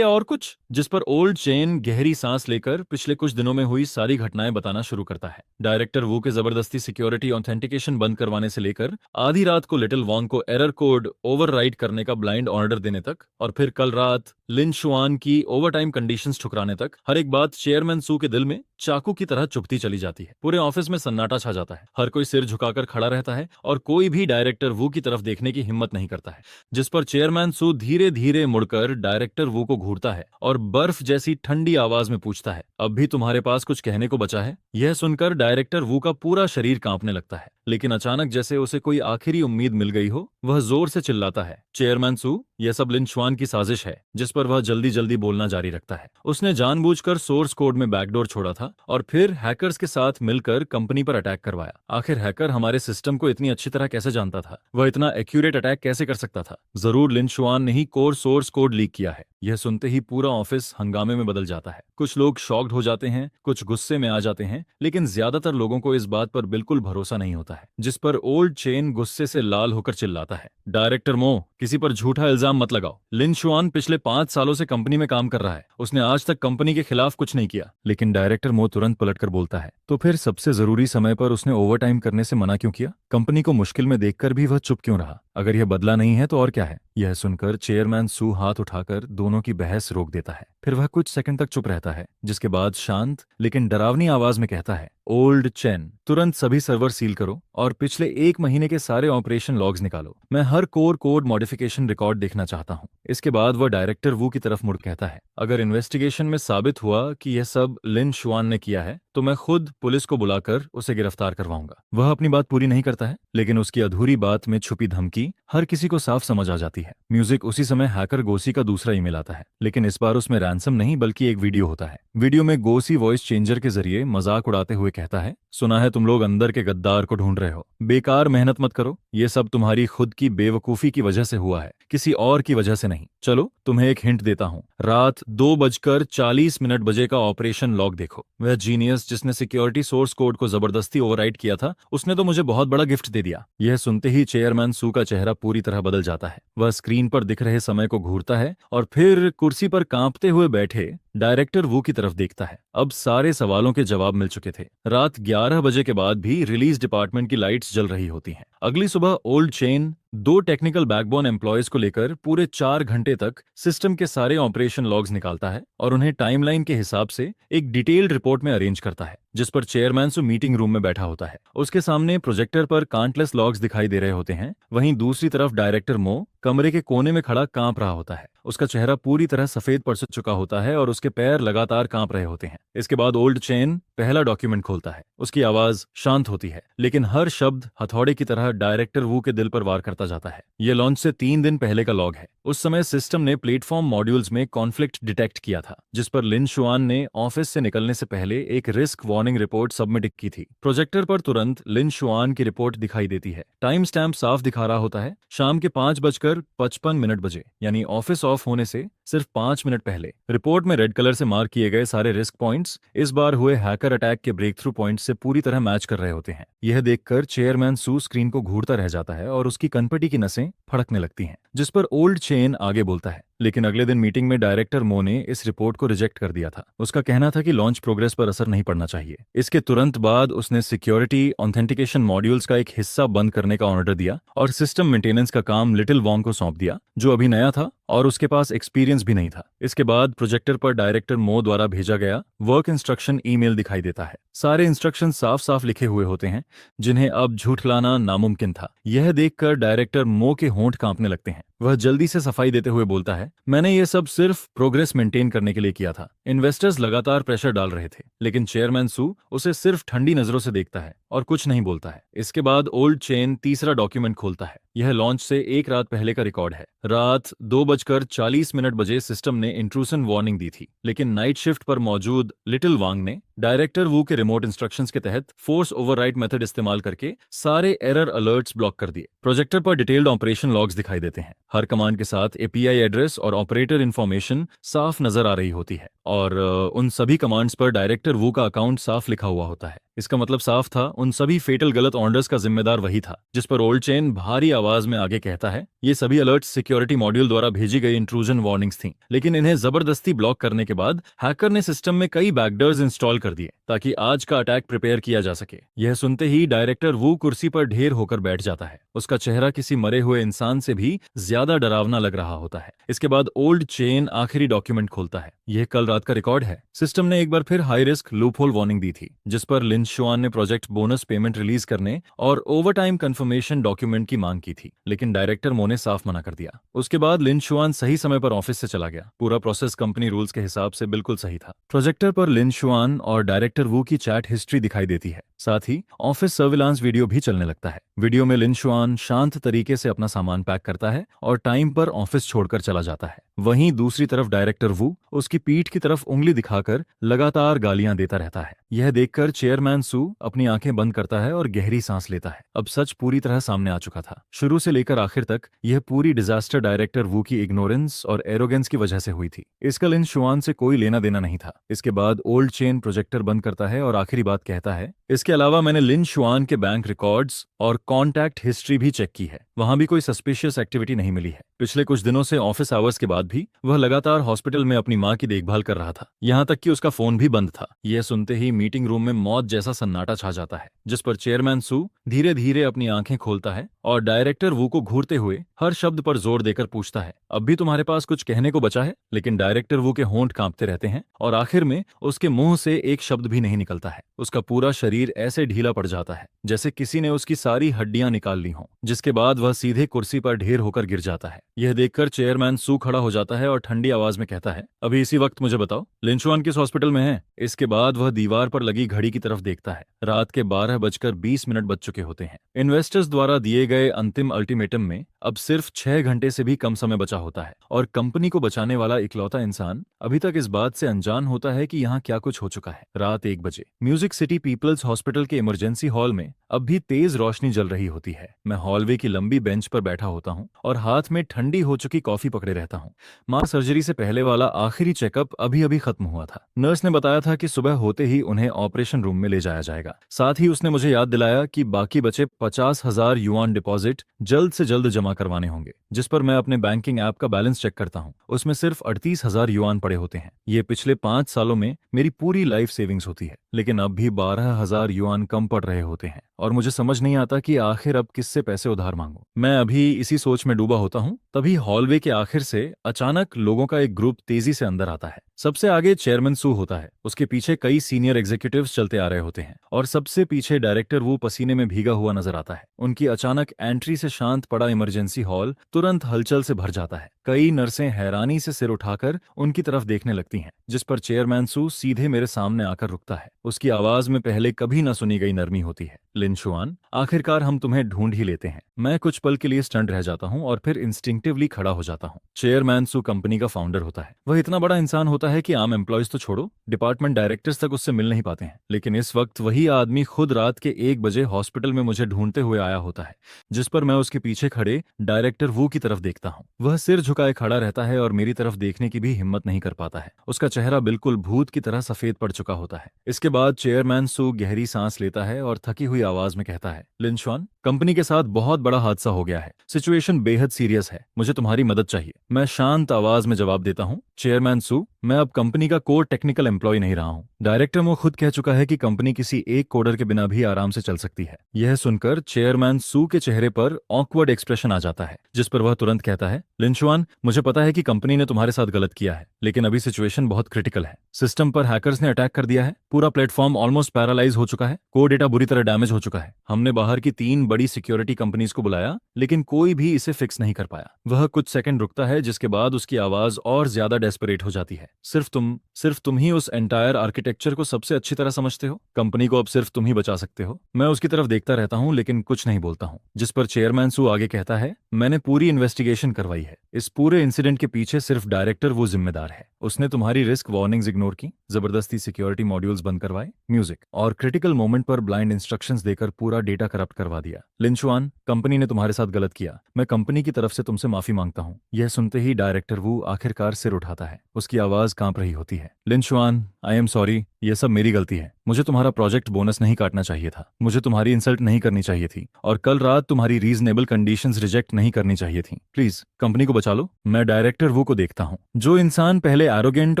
और कुछ? जिस पर ओल्ड चेन गहरी सांस लेकर पिछले कुछ दिनों में हुई सारी घटनाएं बताना शुरू करता है। डायरेक्टर वू के जबरदस्ती सिक्योरिटी ऑथेंटिकेशन बंद करवाने से लेकर आधी रात को लिटिल वॉन्ग को एरर कोड ओवरराइट करने का ब्लाइंड ऑर्डर देने तक, और फिर कल रात लिन शुआन की ओवरटाइम कंडीशंस ठुकराने तक, हर एक बात चेयरमैन सू के दिल में चाकू की तरह चुभती चली जाती है। पूरे ऑफिस में सन्नाटा छा जाता है। हर कोई सिर झुकाकर खड़ा रहता है और कोई भी डायरेक्टर वू की तरफ देखने की हिम्मत नहीं करता है। जिस पर चेयरमैन सू धीरे धीरे मुड़कर डायरेक्टर वू को घूरता है और बर्फ जैसी ठंडी आवाज में पूछता है, अब भी तुम्हारे पास कुछ कहने को बचा है? यह सुनकर डायरेक्टर वू का पूरा शरीर कांपने लगता है, लेकिन अचानक जैसे उसे कोई आखिरी उम्मीद मिल गई हो, वह जोर से चिल्लाता है, चेयरमैन सू, यह सब लिन शुआन की साजिश है। जिस पर वह जल्दी जल्दी बोलना जारी रखता है। उसने जानबूझकर सोर्स कोड में बैकडोर छोड़ा था और फिर हैकर्स के साथ मिलकर कंपनी पर अटैक करवाया। आखिर हैकर हमारे सिस्टम को इतनी अच्छी तरह कैसे जानता था? वह इतना एक्यूरेट अटैक कैसे कर सकता था? जरूर लिन शुआन ने ही कोर सोर्स कोड लीक किया है। यह सुनते ही पूरा ऑफिस हंगामे में बदल जाता है। कुछ लोग शॉक्ड हो जाते हैं, कुछ गुस्से में आ जाते हैं, लेकिन ज्यादातर लोगों को इस बात पर बिल्कुल भरोसा नहीं होता है। जिस पर ओल्ड चेन गुस्से से लाल होकर चिल्लाता है, डायरेक्टर मो, किसी पर झूठा इल्जाम मत लगाओ। लिन शुआन पिछले 5 सालों से कंपनी में काम कर रहा है। उसने आज तक कंपनी के खिलाफ कुछ नहीं किया। लेकिन डायरेक्टर मो तुरंत पलटकर बोलता है, तो फिर सबसे जरूरी समय पर उसने ओवरटाइम करने से मना क्यों किया? कंपनी को मुश्किल में देखकर भी वह चुप क्यों रहा? अगर यह बदला नहीं है तो और क्या है? यह सुनकर चेयरमैन सू हाथ उठाकर दोनों की बहस रोक देता है। फिर वह कुछ सेकंड तक चुप रहता है, जिसके बाद शांत लेकिन डरावनी आवाज में कहता है, ओल्ड चेन, तुरंत सभी सर्वर सील करो और पिछले 1 महीने के सारे ऑपरेशन लॉग्स निकालो। मैं हर कोर कोड मॉडिफिकेशन रिकॉर्ड देखना चाहता हूँ। इसके बाद वह डायरेक्टर वू की तरफ मुड़ कहता है, अगर इन्वेस्टिगेशन में साबित हुआ कि यह सब लिन शुआन ने किया है तो मैं खुद पुलिस को बुलाकर उसे गिरफ्तार करवाऊंगा। वह अपनी बात पूरी नहीं करता है, लेकिन उसकी अधूरी बात में छुपी धमकी हर किसी को साफ समझ आ जाती है। म्यूजिक उसी समय हैकर गोसी का दूसरा ईमेल आता है, लेकिन इस बार उसमें रैंसम नहीं बल्कि एक वीडियो होता है। वीडियो में गोसी वॉइस चेंजर के जरिए मजाक उड़ाते हुए कहता है, सुना है तुम लोग अंदर के गद्दार को ढूंढ रहे हो, बेकार मेहनत मत करो, ये सब तुम्हारी खुद की बेवकूफी की वजह से हुआ है, किसी और की वजह से नहीं। चलो तुम्हें एक हिंट देता हूँ, रात 2:40 बजे का ऑपरेशन लॉग देखो। वह जीनियस जिसने सिक्योरिटी सोर्स कोड को जबरदस्ती ओवरराइट किया था, उसने तो मुझे बहुत बड़ा गिफ्ट दे दिया। यह सुनते ही चेयरमैन सू का चेहरा पूरी तरह बदल जाता है। वह स्क्रीन पर दिख रहे समय को घूरता है और फिर कुर्सी पर कांपते हुए बैठे डायरेक्टर वू की तरफ देखता है। अब सारे सवालों के जवाब मिल चुके थे। रात 11 बजे के बाद भी रिलीज डिपार्टमेंट की लाइट्स जल रही होती हैं। अगली सुबह old chain 2 technical backbone employees को लेकर पूरे 4 घंटे तक सिस्टम के सारे ऑपरेशन लॉग्स निकालता है और उन्हें टाइमलाइन के हिसाब से एक डिटेल्ड रिपोर्ट में अरेंज करता है, जिस पर चेयरमैन सू मीटिंग रूम में बैठा होता है। उसके सामने प्रोजेक्टर पर काउंटलेस लॉग्स दिखाई दे रहे होते हैं। वहीं दूसरी तरफ डायरेक्टर मो कमरे के कोने में खड़ा कांप रहा होता है। उसका चेहरा पूरी तरह सफेद पड़ चुका होता है और उसके पैर लगातार कांप रहे होते हैं। इसके बाद ओल्ड चेन पहला डॉक्यूमेंट खोलता है। उसकी आवाज शांत होती है, लेकिन हर शब्द हथौड़े की तरह डायरेक्टर वू के दिल पर वार करता जाता है। यह लॉन्च से 3 दिन पहले का लॉग है। उस समय सिस्टम ने प्लेटफॉर्म मॉड्यूल्स में कॉन्फ्लिक्ट डिटेक्ट किया था, जिस पर लिन शुआन ने ऑफिस से निकलने से पहले एक रिस्क वार्निंग रिपोर्ट सबमिट की थी। प्रोजेक्टर पर तुरंत लिन शुआन की रिपोर्ट दिखाई देती है। टाइम स्टैम्प साफ दिखा रहा होता है, शाम के 5:55 बजे, यानी ऑफिस ऑफ होने से सिर्फ 5 मिनट पहले। रिपोर्ट में रेड कलर से मार्क किए गए सारे रिस्क पॉइंट्स इस बार हुए हैकर अटैक के ब्रेक थ्रू पॉइंट से पूरी तरह मैच कर रहे होते हैं। यह देखकर चेयरमैन सू स्क्रीन को घूरता रह जाता है और उसकी कनपटी की नसें फड़कने लगती हैं। जिस पर ओल्ड चेन आगे बोलता है, लेकिन अगले दिन मीटिंग में डायरेक्टर मो ने इस रिपोर्ट को रिजेक्ट कर दिया था। उसका कहना था कि लॉन्च प्रोग्रेस पर असर नहीं पड़ना चाहिए। इसके तुरंत बाद उसने सिक्योरिटी ऑथेंटिकेशन मॉड्यूल्स का एक हिस्सा बंद करने का ऑर्डर दिया और सिस्टम मेंटेनेंस का काम लिटिल वॉन्ग को सौंप दिया, जो अभी नया था और उसके पास एक्सपीरियंस भी नहीं था। इसके बाद प्रोजेक्टर पर डायरेक्टर मो द्वारा भेजा गया वर्क इंस्ट्रक्शन ईमेल दिखाई देता है। सारे इंस्ट्रक्शन साफ साफ लिखे हुए होते हैं, जिन्हें अब झूठलाना नामुमकिन था। यह देखकर डायरेक्टर मो के होंठ कांपने लगते हैं। वह जल्दी से सफाई देते हुए बोलता है, मैंने ये सब सिर्फ प्रोग्रेस मेंटेन करने के लिए किया था। इन्वेस्टर्स लगातार प्रेशर डाल रहे थे, लेकिन चेयरमैन सू उसे सिर्फ ठंडी नजरों से देखता है और कुछ नहीं बोलता है। इसके बाद ओल्ड चेन तीसरा डॉक्यूमेंट खोलता है। यह लॉन्च से 1 रात पहले का रिकॉर्ड है। रात 2:40 बजे सिस्टम ने इंट्रूसन वार्निंग दी थी, लेकिन नाइट शिफ्ट पर मौजूद लिटिल वांग ने डायरेक्टर वू के रिमोट इंस्ट्रक्शंस के तहत फोर्स ओवरराइड मेथड इस्तेमाल करके सारे एरर अलर्ट्स ब्लॉक कर दिए। प्रोजेक्टर पर डिटेल्ड ऑपरेशन लॉग्स दिखाई देते हैं। हर कमांड के साथ एपीआई एड्रेस और ऑपरेटर इंफॉर्मेशन साफ नजर आ रही होती है और उन सभी कमांड्स पर डायरेक्टर वू का अकाउंट साफ लिखा हुआ होता है। इसका मतलब साफ था, उन सभी फेटल गलत ऑर्डर्स का जिम्मेदार वही था, जिस पर ओल्ड चेन भारी आवाज में आगे कहता है, ये सभी अलर्ट्स सिक्योरिटी मॉड्यूल द्वारा भेजी गई इंट्रूजन वार्निंग्स थीं, लेकिन इन्हें जबरदस्ती ब्लॉक करने के बाद हैकर ने सिस्टम में कई बैकडोर्स इंस्टॉल कर दिए ताकि आज का अटैक प्रिपेयर किया जा सके। यह सुनते ही डायरेक्टर वू कुर्सी पर ढेर होकर बैठ जाता है। उसका चेहरा किसी मरे हुए इंसान से भी ज्यादा डरावना लग रहा होता है। इसके बाद ओल्ड चेन आखिरी डॉक्यूमेंट खोलता है। यह कल रात का रिकॉर्ड है। सिस्टम ने एक बार फिर हाई रिस्क लूपहोल वार्निंग दी थी, जिस पर लिन शुआन ने प्रोजेक्ट बोनस पेमेंट रिलीज करने और ओवरटाइम कंफर्मेशन डॉक्यूमेंट की मांग की थी, लेकिन डायरेक्टर मो ने साफ मना कर दिया। उसके बाद लिन शुआन सही समय पर ऑफिस से चला गया। पूरा प्रोसेस कंपनी रूल्स के हिसाब से बिल्कुल सही था। प्रोजेक्टर पर लिन शुआन और डायरेक्टर वू की चैट हिस्ट्री दिखाई देती है। साथ ही ऑफिस सर्विलांस वीडियो भी चलने लगता है। वीडियो में लिन शुआन शांत तरीके से अपना सामान पैक करता है और टाइम पर ऑफिस छोड़कर चला जाता है। वहीं दूसरी तरफ डायरेक्टर वू उसकी पीठ की तरफ उंगली दिखाकर लगातार गालियां देता रहता है। यह देखकर चेयरमैन सू अपनी आंखें बंद करता है और गहरी सांस लेता है। अब सच पूरी तरह सामने आ चुका था। शुरू से लेकर आखिर तक यह पूरी डिजास्टर डायरेक्टर वू की इग्नोरेंस और एरोगेंस की वजह से हुई थी। इसका लिन शुआन से कोई लेना देना नहीं था। इसके बाद ओल्ड चेन प्रोजेक्टर बंद करता है और आखिरी बात कहता है, इसके अलावा मैंने लिन शुआन के बैंक रिकॉर्ड्स और कॉन्टैक्ट हिस्ट्री भी चेक की है। वहां भी कोई सस्पिशियस एक्टिविटी नहीं मिली है। पिछले कुछ दिनों से ऑफिस आवर्स के बाद भी वह लगातार हॉस्पिटल में अपनी मां की देखभाल कर रहा था। यहां तक कि उसका फोन भी बंद था। यह सुनते ही मीटिंग रूम में मौत जैसा सन्नाटा छा जाता है, जिस पर चेयरमैन सू धीरे धीरे अपनी आंखें खोलता है और डायरेक्टर वू को घूरते हुए हर शब्द पर जोर देकर पूछता है, अब भी तुम्हारे पास कुछ कहने को बचा है? लेकिन डायरेक्टर वू के होंठ कांपते रहते हैं और आखिर में उसके मुंह से एक शब्द भी नहीं निकलता है। उसका पूरा शरीर ऐसे ढीला पड़ जाता है जैसे किसी ने उसकी सारी हड्डियां निकाल ली हों, जिसके बाद वह सीधे कुर्सी पर ढेर होकर गिर जाता है। यह देखकर चेयरमैन सू खड़ा हो जाता है और ठंडी आवाज में कहता है, अभी इसी वक्त मुझे बताओ, लिन शुआन किस हॉस्पिटल में है? इसके बाद वह दीवार पर लगी घड़ी की तरफ देखता है। रात के 12:20 बज चुके होते हैं। इन्वेस्टर्स द्वारा दिए गए अंतिम अल्टीमेटम में अब सिर्फ 6 घंटे से भी कम समय बचा होता है और कंपनी को बचाने वाला इकलौता इंसान अभी तक इस बात से अनजान होता है कि यहाँ क्या कुछ हो चुका है। रात 1 बजे म्यूजिक सिटी पीपल्स हॉस्पिटल के इमरजेंसी हॉल में अब भी तेज रोशनी जल रही होती है। मैं हॉलवे की लंबी बेंच पर बैठा होता हूँ और हाथ में ठंडी हो चुकी कॉफी पकड़े रहता हूँ। मां सर्जरी से पहले वाला आखिरी चेकअप अभी अभी खत्म हुआ था। नर्स ने बताया था कि सुबह होते ही उन्हें ऑपरेशन रूम में ले जाया जाएगा। साथ ही उसने मुझे याद दिलाया कि बाकी बचे 50,000 युआन डिपॉजिट जल्द से जल्द जमा करवाने होंगे, जिस पर मैं अपने बैंकिंग ऐप का बैलेंस चेक करता हूँ। उसमें सिर्फ 38,000 युआन पड़े होते हैं। ये पिछले 5 सालों में मेरी पूरी लाइफ सेविंग्स होती है, लेकिन अब भी 12,000 युआन कम पड़ रहे होते हैं और मुझे समझ नहीं आता कि आखिर अब किससे पैसे उधार मांगूं। मैं अभी इसी सोच में डूबा होता हूँ, तभी हॉलवे के आखिर से अचानक लोगों का एक ग्रुप तेजी से अंदर आता है। सबसे आगे चेयरमैन सू होता है। उसके पीछे कई सीनियर एग्जीक्यूटिव्स चलते आ रहे होते हैं और सबसे पीछे डायरेक्टर वू पसीने में भीगा हुआ नजर आता है। उनकी अचानक एंट्री से शांत पड़ा इमरजेंसी हॉल तुरंत हलचल से भर जाता है। कई नर्सें हैरानी से सिर उठाकर उनकी तरफ देखने लगती हैं, जिस पर चेयरमैन सू सीधे मेरे सामने आकर रुकता है। उसकी आवाज में पहले कभी न सुनी गई नरमी होती है। लिन शुआन, आखिरकार हम तुम्हें ढूंढ ही लेते हैं। मैं कुछ पल के लिए स्टंट रह जाता हूँ और फिर इंस्टिंक्टिवली खड़ा हो जाता हूँ। चेयरमैन सू कंपनी का फाउंडर होता है। वह इतना बड़ा इंसान होता है कि आम एम्प्लॉयज तो छोड़ो, डिपार्टमेंट डायरेक्टर्स तक उससे मिल नहीं पाते हैं। लेकिन इस वक्त वही आदमी खुद रात के 1 बजे हॉस्पिटल में मुझे ढूंढते हुए आया होता है, जिस पर मैं उसके पीछे खड़े डायरेक्टर वू की तरफ देखता हूँ। वह सिर झुकाए खड़ा रहता है और मेरी तरफ देखने की भी हिम्मत नहीं कर पाता है। उसका चेहरा बिल्कुल भूत की तरह सफेद पड़ चुका होता है। इसके बाद चेयरमैन सू गहरी सांस लेता है और थकी हुई आवाज में कहता है, लिन शुआन, कंपनी के साथ बहुत बड़ा हादसा हो गया है। सिचुएशन बेहद सीरियस है। मुझे तुम्हारी मदद चाहिए। मैं शांत आवाज में जवाब देता हूँ, चेयरमैन सू, मैं अब कंपनी का कोर टेक्निकल एम्प्लॉय नहीं रहा हूँ। डायरेक्टर वो खुद कह चुका है कि कंपनी किसी एक कोडर के बिना भी आराम से चल सकती है। यह सुनकर चेयरमैन सू के चेहरे पर ऑकवर्ड एक्सप्रेशन आ जाता है, जिस पर वह तुरंत कहता है, लिन शुआन, मुझे पता है कि कंपनी ने तुम्हारे साथ गलत किया है, लेकिन अभी सिचुएशन बहुत क्रिटिकल है। सिस्टम पर हैकर्स ने अटैक कर दिया है। पूरा प्लेटफॉर्म ऑलमोस्ट पैरालाइज हो चुका है। कोर डेटा बुरी तरह डैमेज हो चुका है। हमने बाहर की 3 बड़ी सिक्योरिटी कंपनीज को बुलाया, लेकिन कोई भी इसे फिक्स नहीं कर पाया। वह कुछ सेकंड रुकता है, जिसके बाद उसकी आवाज और ज्यादा डेस्परेट हो जाती है। सिर्फ तुम ही उस एंटायर आर्किटेक्चर को सबसे अच्छी तरह समझते हो। कंपनी को अब सिर्फ तुम ही बचा सकते हो। मैं उसकी तरफ देखता रहता हूँ, लेकिन कुछ नहीं बोलता हूँ। जिस पर चेयरमैन सू आगे कहता है, मैंने पूरी इन्वेस्टिगेशन करवाई है। इस पूरे इंसिडेंट के पीछे सिर्फ डायरेक्टर वो जिम्मेदार है। उसने तुम्हारी रिस्क वार्निंग्स इग्नोर की, जबरदस्ती सिक्योरिटी मॉड्यूल्स बंद करवाए, म्यूजिक और क्रिटिकल मोमेंट पर ब्लाइंड इंस्ट्रक्शंस देकर पूरा डेटा करप्ट करवा दिया। लिंचुआन, कंपनी ने तुम्हारे साथ गलत किया, मैं कंपनी की तरफ से तुमसे माफी मांगता हूँ। यह सुनते ही डायरेक्टर वू आखिरकार सिर उठाता है, उसकी आवाज कांप रही होती है। लिंचुआन, आई एम सॉरी, यह सब मेरी गलती है। मुझे तुम्हारा प्रोजेक्ट बोनस नहीं काटना चाहिए था, मुझे तुम्हारी इंसल्ट नहीं करनी चाहिए थी, और कल रात तुम्हारी रीजनेबल कंडीशंस रिजेक्ट नहीं करनी चाहिए थी। प्लीज कंपनी को बचा लो। मैं डायरेक्टर वू को देखता हूँ। जो इंसान पहले एरोगेंट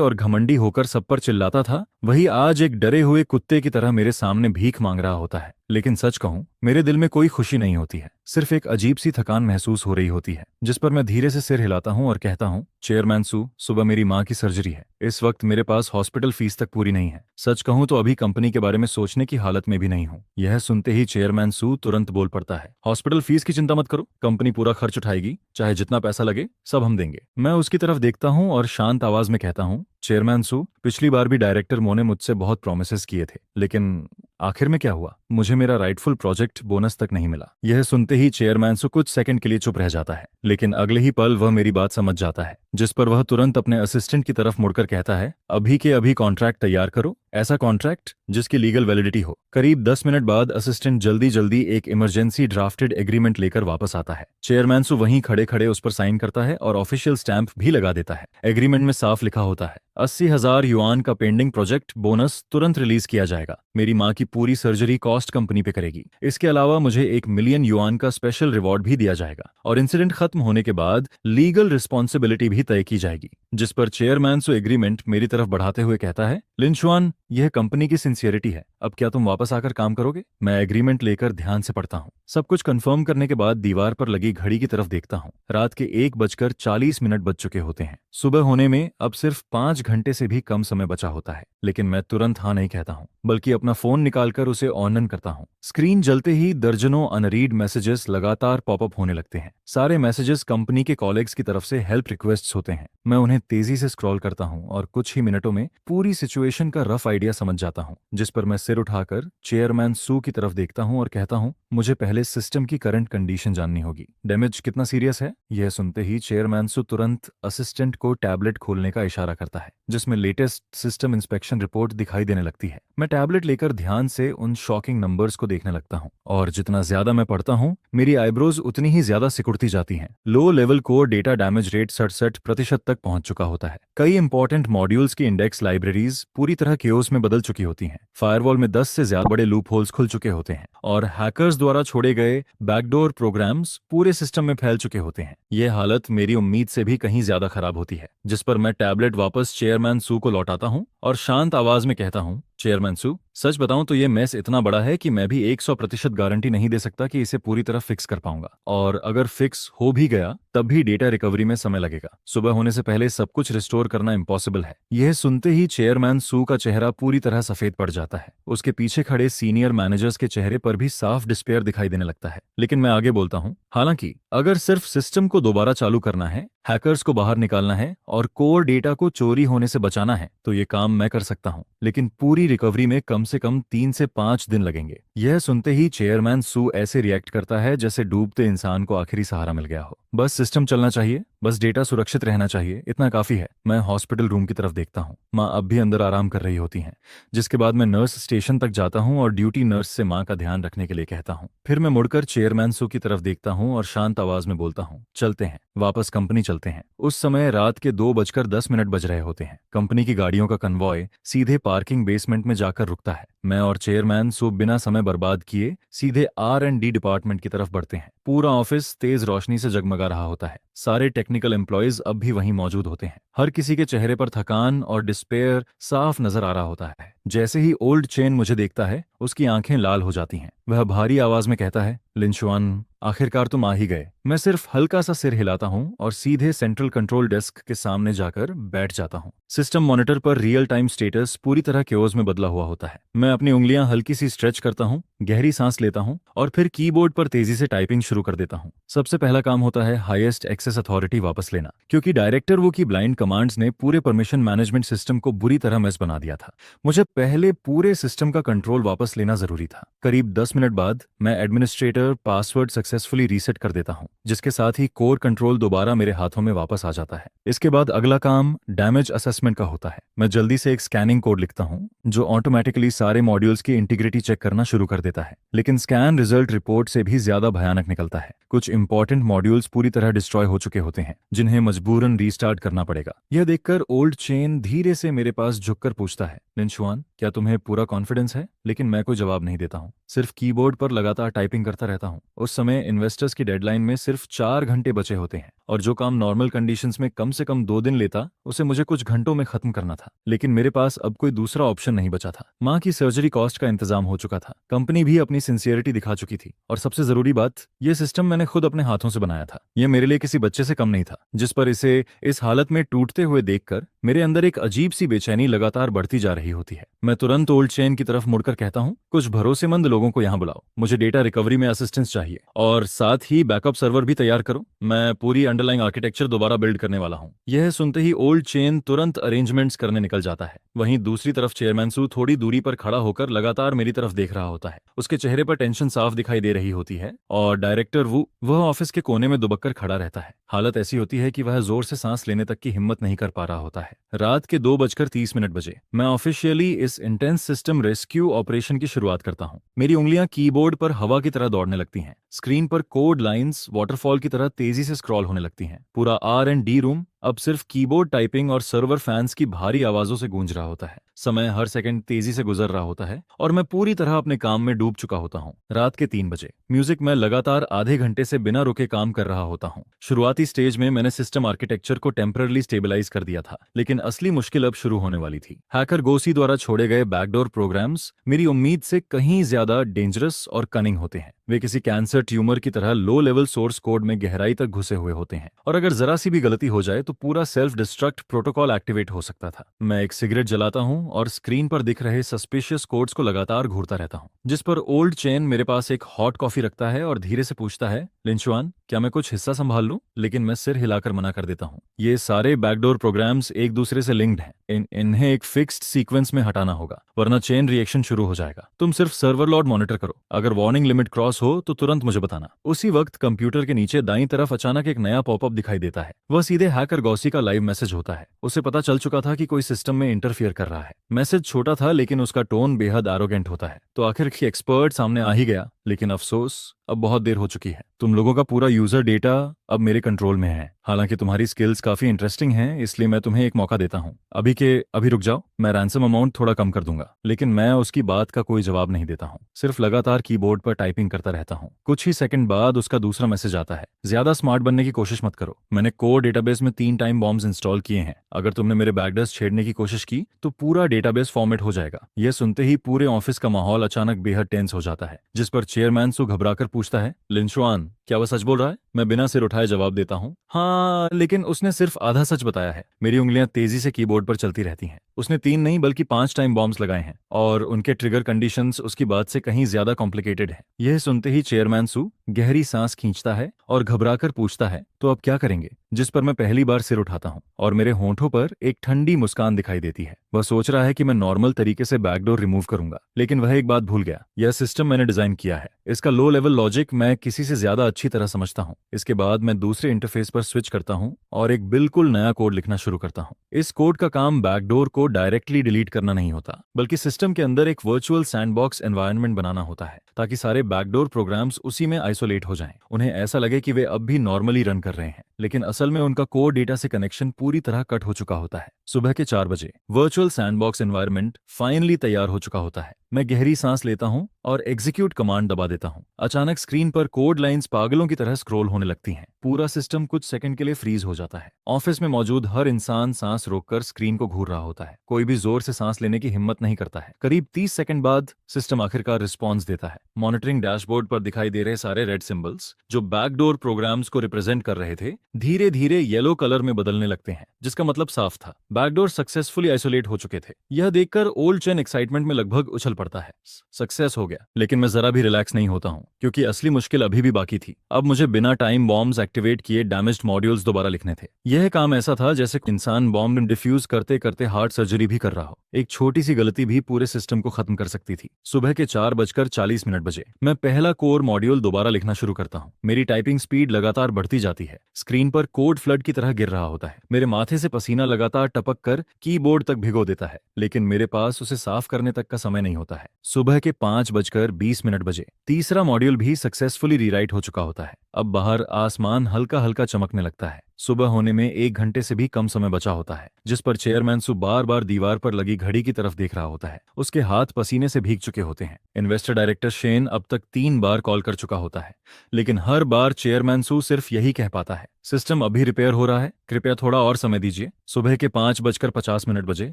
और घमंडी होकर सब पर चिल्लाता था, वही आज एक डरे हुए कुत्ते की तरह मेरे सामने भीख मांग रहा होता है। लेकिन सच कहूं, मेरे दिल में कोई खुशी नहीं होती है, सिर्फ एक अजीब सी थकान महसूस हो रही होती है, जिस पर मैं धीरे से सिर हिलाता हूं और कहता हूं, चेयरमैन सू, सुबह मेरी माँ की सर्जरी है। इस वक्त मेरे पास हॉस्पिटल फीस तक पूरी नहीं है। सच कहूं तो अभी कंपनी के बारे में सोचने की हालत में भी नहीं हूं। यह सुनते ही चेयरमैन सू तुरंत बोल पड़ता है, हॉस्पिटल फीस की चिंता मत करो, कंपनी पूरा खर्च उठाएगी, चाहे जितना पैसा लगे सब हम देंगे। मैं उसकी तरफ देखता हूं और शांत आवाज में कहता हूं, चेयरमैन सू, पिछली बार भी डायरेक्टर मो ने मुझसे बहुत प्रोमिसेस किए थे, लेकिन आखिर में क्या हुआ? मुझे मेरा राइटफुल प्रोजेक्ट बोनस तक नहीं मिला। यह सुनते ही चेयरमैन सू कुछ सेकंड के लिए चुप रह जाता है, लेकिन अगले ही पल वह मेरी बात समझ जाता है, जिस पर वह तुरंत अपने असिस्टेंट की तरफ मुड़कर कहता है, अभी के अभी कॉन्ट्रैक्ट तैयार करो, ऐसा कॉन्ट्रैक्ट जिसकी लीगल वैलिडिटी हो। करीब 10 मिनट बाद असिस्टेंट जल्दी जल्दी एक इमरजेंसी ड्राफ्टेड एग्रीमेंट लेकर वापस आता है। चेयरमैन सू वहीं खड़े खड़े उस पर साइन करता है और ऑफिशियल स्टैंप भी लगा देता है। एग्रीमेंट में साफ लिखा होता है, 80,000 युआन का पेंडिंग प्रोजेक्ट बोनस तुरंत रिलीज किया जाएगा। मेरी माँ की पूरी सर्जरी कॉस्ट कंपनी पे करेगी। इसके अलावा मुझे 1 मिलियन युआन का स्पेशल रिवॉर्ड भी दिया जाएगा, और इंसिडेंट खत्म होने के बाद लीगल रिस्पॉन्सिबिलिटी भी तय की जाएगी। जिस पर चेयरमैन सू एग्रीमेंट मेरी तरफ बढ़ाते हुए कहता है, लिंचुआन, यह कंपनी की सिंसियरिटी है, अब क्या तुम वापस आकर काम करोगे? मैं एग्रीमेंट लेकर ध्यान से पढ़ता हूँ। सब कुछ कंफर्म करने के बाद दीवार पर लगी घड़ी की तरफ देखता हूँ। रात के 1:40 बज चुके होते हैं। सुबह होने में अब सिर्फ 5 घंटे से भी कम समय बचा होता है, लेकिन मैं तुरंत हाँ नहीं कहता हूँ, बल्कि अपना फोन निकालकर उसे ऑन करता हूँ। स्क्रीन जलते ही दर्जनों अनरीड मैसेजेस लगातार पॉपअप होने लगते हैं। सारे मैसेजेस कंपनी के कॉलेग्स की तरफ से हेल्प रिक्वेस्ट्स होते हैं। मैं उन्हें तेजी से स्क्रॉल करता हूँ और कुछ ही मिनटों में पूरी सिचुएशन का रफ आइडिया समझ जाता हूँ, जिस पर मैं सिर उठाकर चेयरमैन सू की तरफ देखता हूँ और कहता हूँ, मुझे पहले सिस्टम की करंट कंडीशन जाननी होगी। डैमेज कितना सीरियस है? यह सुनते ही चेयरमैन सू तुरंत असिस्टेंट को टैबलेट खोलने का इशारा करता है, जिसमें लेटेस्ट सिस्टम इंस्पेक्शन रिपोर्ट दिखाई देने लगती है। मैं टैबलेट लेकर ध्यान से उन शॉकिंग नंबर्स को देखने लगता हूँ, और जितना ज्यादा मैं पढ़ता हूँ, मेरी आईब्रोज उतनी ही ज्यादा सिकुड़ती जाती हैं। Low level core data damage rate 67% तक पहुंच चुका होता है। कई इंपॉर्टेंट मॉड्यूल्स की इंडेक्स लाइब्रेरीज पूरी तरह केओस में बदल चुकी होती हैं। फायरवॉल में 10 से ज्यादा बड़े लूप होल्स खुल चुके होते हैं, और हैकर्स द्वारा छोड़े गए बैकडोर प्रोग्राम्स पूरे सिस्टम में फैल चुके होते हैं। यह हालत मेरी उम्मीद से भी कहीं ज्यादा खराब होती है, जिस पर मैं टैबलेट वापस चेयरमैन सू को लौटाता हूँ और शांत आवाज में कहता हूँ, चेयरमैन सू, सच बताऊं तो ये मेस इतना बड़ा है कि मैं भी 100% गारंटी नहीं दे सकता कि इसे पूरी तरह फिक्स कर पाऊंगा, और अगर फिक्स हो भी गया तब भी डेटा रिकवरी में समय लगेगा। सुबह होने से पहले सब कुछ रिस्टोर करना इम्पॉसिबल है। यह सुनते ही चेयरमैन सू का चेहरा पूरी तरह सफेद पड़ जाता है। उसके पीछे खड़े सीनियर मैनेजर्स के चेहरे पर भी साफ डिस्पेयर दिखाई देने लगता है। लेकिन मैं आगे बोलता हूँ, हालांकि अगर सिर्फ सिस्टम को दोबारा चालू करना है, हैकर्स को बाहर निकालना है और कोर डेटा को चोरी होने से बचाना है, तो ये काम मैं कर सकता हूँ, लेकिन पूरी रिकवरी में कम से कम 3 से 5 दिन लगेंगे। यह सुनते ही चेयरमैन सू ऐसे रिएक्ट करता है जैसे डूबते इंसान को आखिरी सहारा मिल गया हो। बस सिस्टम चलना चाहिए, बस डेटा सुरक्षित रहना चाहिए, इतना काफी है। मैं हॉस्पिटल रूम की तरफ देखता हूँ। माँ अब भी अंदर आराम कर रही होती हैं, जिसके बाद मैं नर्स स्टेशन तक जाता हूँ और ड्यूटी नर्स से माँ का ध्यान रखने के लिए कहता हूँ। फिर मैं मुड़कर चेयरमैन सू की तरफ देखता हूँ और शांत आवाज में बोलता हूँ, चलते हैं, वापस कंपनी चलते हैं। उस समय रात के 2:10 बज रहे होते हैं। कंपनी की गाड़ियों का कन्वॉय सीधे पार्किंग बेसमेंट में जाकर रुकता है। मैं और चेयरमैन सू बिना समय बर्बाद किए सीधे R&D डिपार्टमेंट की तरफ बढ़ते हैं। पूरा ऑफिस तेज रोशनी से जगमगा रहा होता है। सारे टेक्निकल एम्प्लॉयज अब भी वहीं मौजूद होते हैं। हर किसी के चेहरे पर थकान और डिस्पेयर साफ नजर आ रहा होता है। जैसे ही ओल्ड चेन मुझे देखता है, उसकी आंखें लाल हो जाती हैं। वह भारी आवाज में कहता है, लिंचुआन, आखिरकार तुम आ ही गए। मैं सिर्फ हल्का सा सिर हिलाता हूँ और सीधे सेंट्रल कंट्रोल डेस्क के सामने जाकर बैठ जाता हूँ। सिस्टम मॉनिटर पर रियल टाइम स्टेटस पूरी तरह केओस में बदला हुआ होता है। मैं अपनी उंगलियां हल्की सी स्ट्रेच करता हूँ, गहरी सांस लेता हूँ और फिर कीबोर्ड पर तेजी से टाइपिंग शुरू कर देता हूँ। सबसे पहला काम होता है हाईएस्ट एक्सेस अथॉरिटी वापस लेना, क्योंकि डायरेक्टर वो की ब्लाइंड कमांड्स ने पूरे परमिशन मैनेजमेंट सिस्टम को बुरी तरह मेस बना दिया था। मुझे पहले पूरे सिस्टम का कंट्रोल वापस लेना जरूरी था। करीब 10 मिनट बाद मैं एडमिनिस्ट्रेटर पासवर्ड सक्सेसफुली रीसेट कर देता हूं, जिसके साथ ही कोर कंट्रोल दोबारा मेरे हाथों में वापस आ जाता है। इसके बाद अगला काम डैमेज असेसमेंट का होता है। मैं जल्दी से एक स्कैनिंग कोड लिखता हूं जो ऑटोमेटिकली सारे मॉड्यूल्स की इंटीग्रिटी चेक करना शुरू कर देता है। लेकिन स्कैन रिजल्ट रिपोर्ट से भी ज्यादा भयानक निकलता है। कुछ इंपॉर्टेंट मॉड्यूल्स पूरी तरह डिस्ट्रॉय हो चुके होते हैं, जिन्हें मजबूरन रीस्टार्ट करना पड़ेगा। यह देखकर ओल्ड चेन धीरे से मेरे पास झुककर पूछता है, लिनशुआन, क्या तुम्हें पूरा कॉन्फिडेंस है? लेकिन मैं कोई जवाब नहीं देता हूँ, सिर्फ कीबोर्ड पर लगातार टाइपिंग करता रहता हूँ। उस समय इन्वेस्टर्स की डेडलाइन में सिर्फ 4 घंटे बचे होते हैं, और जो काम नॉर्मल कंडीशंस में कम से कम 2 दिन लेता, उसे मुझे कुछ घंटों में खत्म करना था। लेकिन मेरे पास अब कोई दूसरा ऑप्शन नहीं बचा था। माँ की सर्जरी कॉस्ट का इंतजाम हो चुका था, कंपनी भी अपनी सिंसियरिटी दिखा चुकी थी, और सबसे जरूरी बात, यह सिस्टम मैंने खुद अपने हाथों से बनाया था। यह मेरे लिए किसी बच्चे से कम नहीं था, जिस पर इसे इस हालत में टूटते हुए देखकर मेरे अंदर एक अजीब सी बेचैनी लगातार बढ़ती जा रही होती है। मैं तुरंत ओल्ड चेन की तरफ मुड़कर कहता हूँ, कुछ भरोसेमंद लोगों को यहाँ बुलाओ, मुझे डेटा रिकवरी में असिस्टेंस चाहिए, और साथ ही बैकअप सर्वर भी तैयार करो। मैं पूरी अंडरलाइंग आर्किटेक्चर दोबारा बिल्ड करने वाला हूँ। यह सुनते ही ओल्ड चेन तुरंत अरेंजमेंट्स करने निकल जाता है। वहीं दूसरी तरफ चेयरमैन सू थोड़ी दूरी पर खड़ा होकर लगातार मेरी तरफ देख रहा होता है। उसके चेहरे पर टेंशन साफ दिखाई दे रही होती है, और डायरेक्टर वह ऑफिस के कोने में दुबक कर खड़ा रहता है। हालत ऐसी होती है कि वह जोर से सांस लेने तक की हिम्मत नहीं कर पा रहा होता है। रात के 2:30 बजे मैं ऑफिशियली इस इंटेंस सिस्टम रेस्क्यू ऑपरेशन की शुरुआत करता हूं। मेरी उंगलियां कीबोर्ड पर हवा की तरह दौड़ने लगती हैं। स्क्रीन पर कोड लाइंस वाटरफॉल की तरह तेजी से स्क्रॉल होने लगती हैं। पूरा R&D रूम अब सिर्फ कीबोर्ड टाइपिंग और सर्वर फैंस की भारी आवाजों से गूंज रहा होता है। समय हर सेकंड तेजी से गुजर रहा होता है, और मैं पूरी तरह अपने काम में डूब चुका होता हूँ। रात के 3 बजे म्यूजिक में लगातार आधे घंटे से बिना रुके काम कर रहा होता हूँ। शुरुआती स्टेज में मैंने सिस्टम आर्किटेक्चर को टेम्पररी स्टेबलाइज कर दिया था, लेकिन असली मुश्किल अब शुरू होने वाली थी। हैकर गोसी द्वारा छोड़े गए बैकडोर प्रोग्राम्स मेरी उम्मीद से कहीं ज्यादा डेंजरस और कनिंग होते हैं। वे किसी कैंसर ट्यूमर की तरह लो लेवल सोर्स कोड में गहराई तक घुसे हुए होते हैं, और अगर जरा सी भी गलती हो जाए तो पूरा सेल्फ डिस्ट्रक्ट प्रोटोकॉल एक्टिवेट हो सकता था। मैं एक सिगरेट जलाता हूं और स्क्रीन पर दिख रहे सस्पिशियस कोड्स को लगातार घूरता रहता हूं, जिस पर ओल्ड चेन मेरे पास एक हॉट कॉफी रखता है और धीरे से पूछता है, लिनशुआन, क्या मैं कुछ हिस्सा संभाल लूं? लेकिन मैं सिर हिलाकर मना कर देता हूं। ये सारे बैकडोर प्रोग्राम्स एक दूसरे से लिंक्ड हैं। इन्हें एक फिक्स्ड सीक्वेंस में हटाना होगा, वरना चेन रिएक्शन शुरू हो जाएगा। तुम सिर्फ सर्वर लॉग मॉनिटर करो, अगर वार्निंग लिमिट क्रॉस हो तो तुरंत मुझे बताना। उसी वक्त कंप्यूटर के नीचे दाईं तरफ अचानक एक नया पॉपअप दिखाई देता है। वह सीधे हैकर गॉसी का लाइव मैसेज होता है। उसे पता चल चुका था कि कोई सिस्टम में इंटरफियर कर रहा है। मैसेज छोटा था, लेकिन उसका टोन बेहद एरोगेंट होता है। तो आखिर एक्सपर्ट सामने आ ही गया, लेकिन अफसोस, अब बहुत देर हो चुकी है। तुम लोगों का पूरा यूजर डेटा अब मेरे कंट्रोल में है। हालांकि तुम्हारी स्किल्स काफी इंटरेस्टिंग हैं, इसलिए मैं तुम्हें एक मौका देता हूं। अभी रुक जाओ, मैं रैंसम अमाउंट थोड़ा कम कर दूंगा। लेकिन मैं उसकी बात का कोई जवाब नहीं देता हूं, सिर्फ लगातार कीबोर्ड पर टाइपिंग करता रहता हूं। कुछ ही सेकंड बाद उसका दूसरा मैसेज आता है, ज्यादा स्मार्ट बनने की कोशिश मत करो। मैंने कोर डेटाबेस में 3 टाइम बॉम्ब्स इंस्टॉल किए हैं। अगर तुमने मेरे बैकडर्स छेड़ने की कोशिश की तो पूरा डेटाबेस फॉर्मेट हो जाएगा। यह सुनते ही पूरे ऑफिस का माहौल अचानक बेहद टेंस हो जाता है, जिस पर चेयरमैन सो घबराकर पूछता है, लिनशुआन, क्या वह सच बोल रहा है? मैं बिना सिर उठाए जवाब देता हूँ, हाँ, लेकिन उसने सिर्फ आधा सच बताया है। मेरी उंगलियां तेजी से कीबोर्ड पर चलती रहती हैं। उसने 3 नहीं बल्कि 5 टाइम बॉम्ब्स लगाए हैं, और उनके ट्रिगर कंडीशंस उसकी बात से कहीं ज्यादा कॉम्प्लिकेटेड है। यह सुनते ही चेयरमैन सू गहरी सांस खींचता है और घबराकर पूछता है, तो अब क्या करेंगे? जिस पर मैं पहली बार सिर उठाता हूँ, और मेरे होंठों पर एक ठंडी मुस्कान दिखाई देती है। वह सोच रहा है कि मैं नॉर्मल तरीके से बैकडोर रिमूव करूंगा, लेकिन वह एक बात भूल गया। यह सिस्टम मैंने डिजाइन किया है, इसका लो लेवल लॉजिक मैं किसी से ज्यादा अच्छी तरह समझता हूँ। इसके बाद मैं दूसरे इंटरफेस पर स्विच करता हूँ और एक बिल्कुल नया कोड लिखना शुरू करता हूँ। इस कोड का काम बैकडोर को डायरेक्टली डिलीट करना नहीं होता, बल्कि सिस्टम के अंदर एक वर्चुअल सैंडबॉक्स एनवायरनमेंट बनाना होता है, ताकि सारे बैकडोर प्रोग्राम्स उसी में आइसोलेट हो जाएं। उन्हें ऐसा लगे कि वे अब भी नॉर्मली रन कर रहे हैं, लेकिन असल में उनका कोर डेटा से कनेक्शन पूरी तरह कट हो चुका होता है। सुबह के 4 बजे वर्चुअल सैंडबॉक्स एनवायरनमेंट फाइनली तैयार हो चुका होता है। मैं गहरी सांस लेता हूं और एग्जीक्यूट कमांड दबा देता हूं। अचानक स्क्रीन पर कोड लाइंस पागलों की तरह स्क्रॉल होने लगती हैं। पूरा सिस्टम कुछ सेकंड के लिए फ्रीज हो जाता है। ऑफिस में मौजूद हर इंसान सांस रोककर स्क्रीन को घूर रहा होता है। कोई भी जोर से सांस लेने की हिम्मत नहीं करता है। करीब 30 सेकंड बाद सिस्टम आखिरकार रिस्पॉन्स देता है। मॉनिटरिंग डैशबोर्ड पर दिखाई दे रहे सारे रेड सिंबल्स, जो बैकडोर प्रोग्राम्स को रिप्रेजेंट कर रहे थे, धीरे धीरे येलो कलर में बदलने लगते हैं, जिसका मतलब साफ था, बैकडोर सक्सेसफुली आइसोलेट हो चुके थे। यह देखकर ओल्ड चेन एक्साइटमेंट में लगभग उछल पड़ता है। सक्सेस हो गया। लेकिन मैं जरा भी रिलैक्स नहीं होता हूँ, क्योंकि असली मुश्किल अभी भी बाकी थी। अब मुझे बिना टाइम बॉम्ब्स एक्टिवेट किए डैमेज्ड मॉड्यूल्स दोबारा लिखने थे। यह काम ऐसा था जैसे इंसान बॉम्ब डिफ्यूज करते करते हार्ट सर्जरी भी कर रहा हो। एक छोटी सी गलती भी पूरे सिस्टम को खत्म कर सकती थी। सुबह के 4:40 बजे मैं पहला कोर मॉड्यूल दोबारा लिखना शुरू करता हूँ। मेरी टाइपिंग स्पीड लगातार बढ़ती जाती है। स्क्रीन पर कोड फ्लड की तरह गिर रहा होता है। मेरे माथे से पसीना लगातार टपक कर कीबोर्ड तक भिगो देता है, लेकिन मेरे पास उसे साफ करने तक का समय नहीं होता है। सुबह के 5:20 बजे तीसरा मॉड्यूल भी सक्सेसफुली रीराइट हो चुका होता है। अब बाहर आसमान हल्का हल्का चमकने लगता है। सुबह होने में 1 घंटे से भी कम समय बचा होता है, जिस पर चेयरमैन सु बार बार दीवार पर लगी घड़ी की तरफ देख रहा होता है। उसके हाथ पसीने से भीग चुके होते हैं। इन्वेस्टर डायरेक्टर शेन अब तक 3 बार कॉल कर चुका होता है, लेकिन हर बार चेयरमैन सु सिर्फ यही कह पाता है, सिस्टम अभी रिपेयर हो रहा है, कृपया थोड़ा और समय दीजिए। सुबह के 5:50 बजे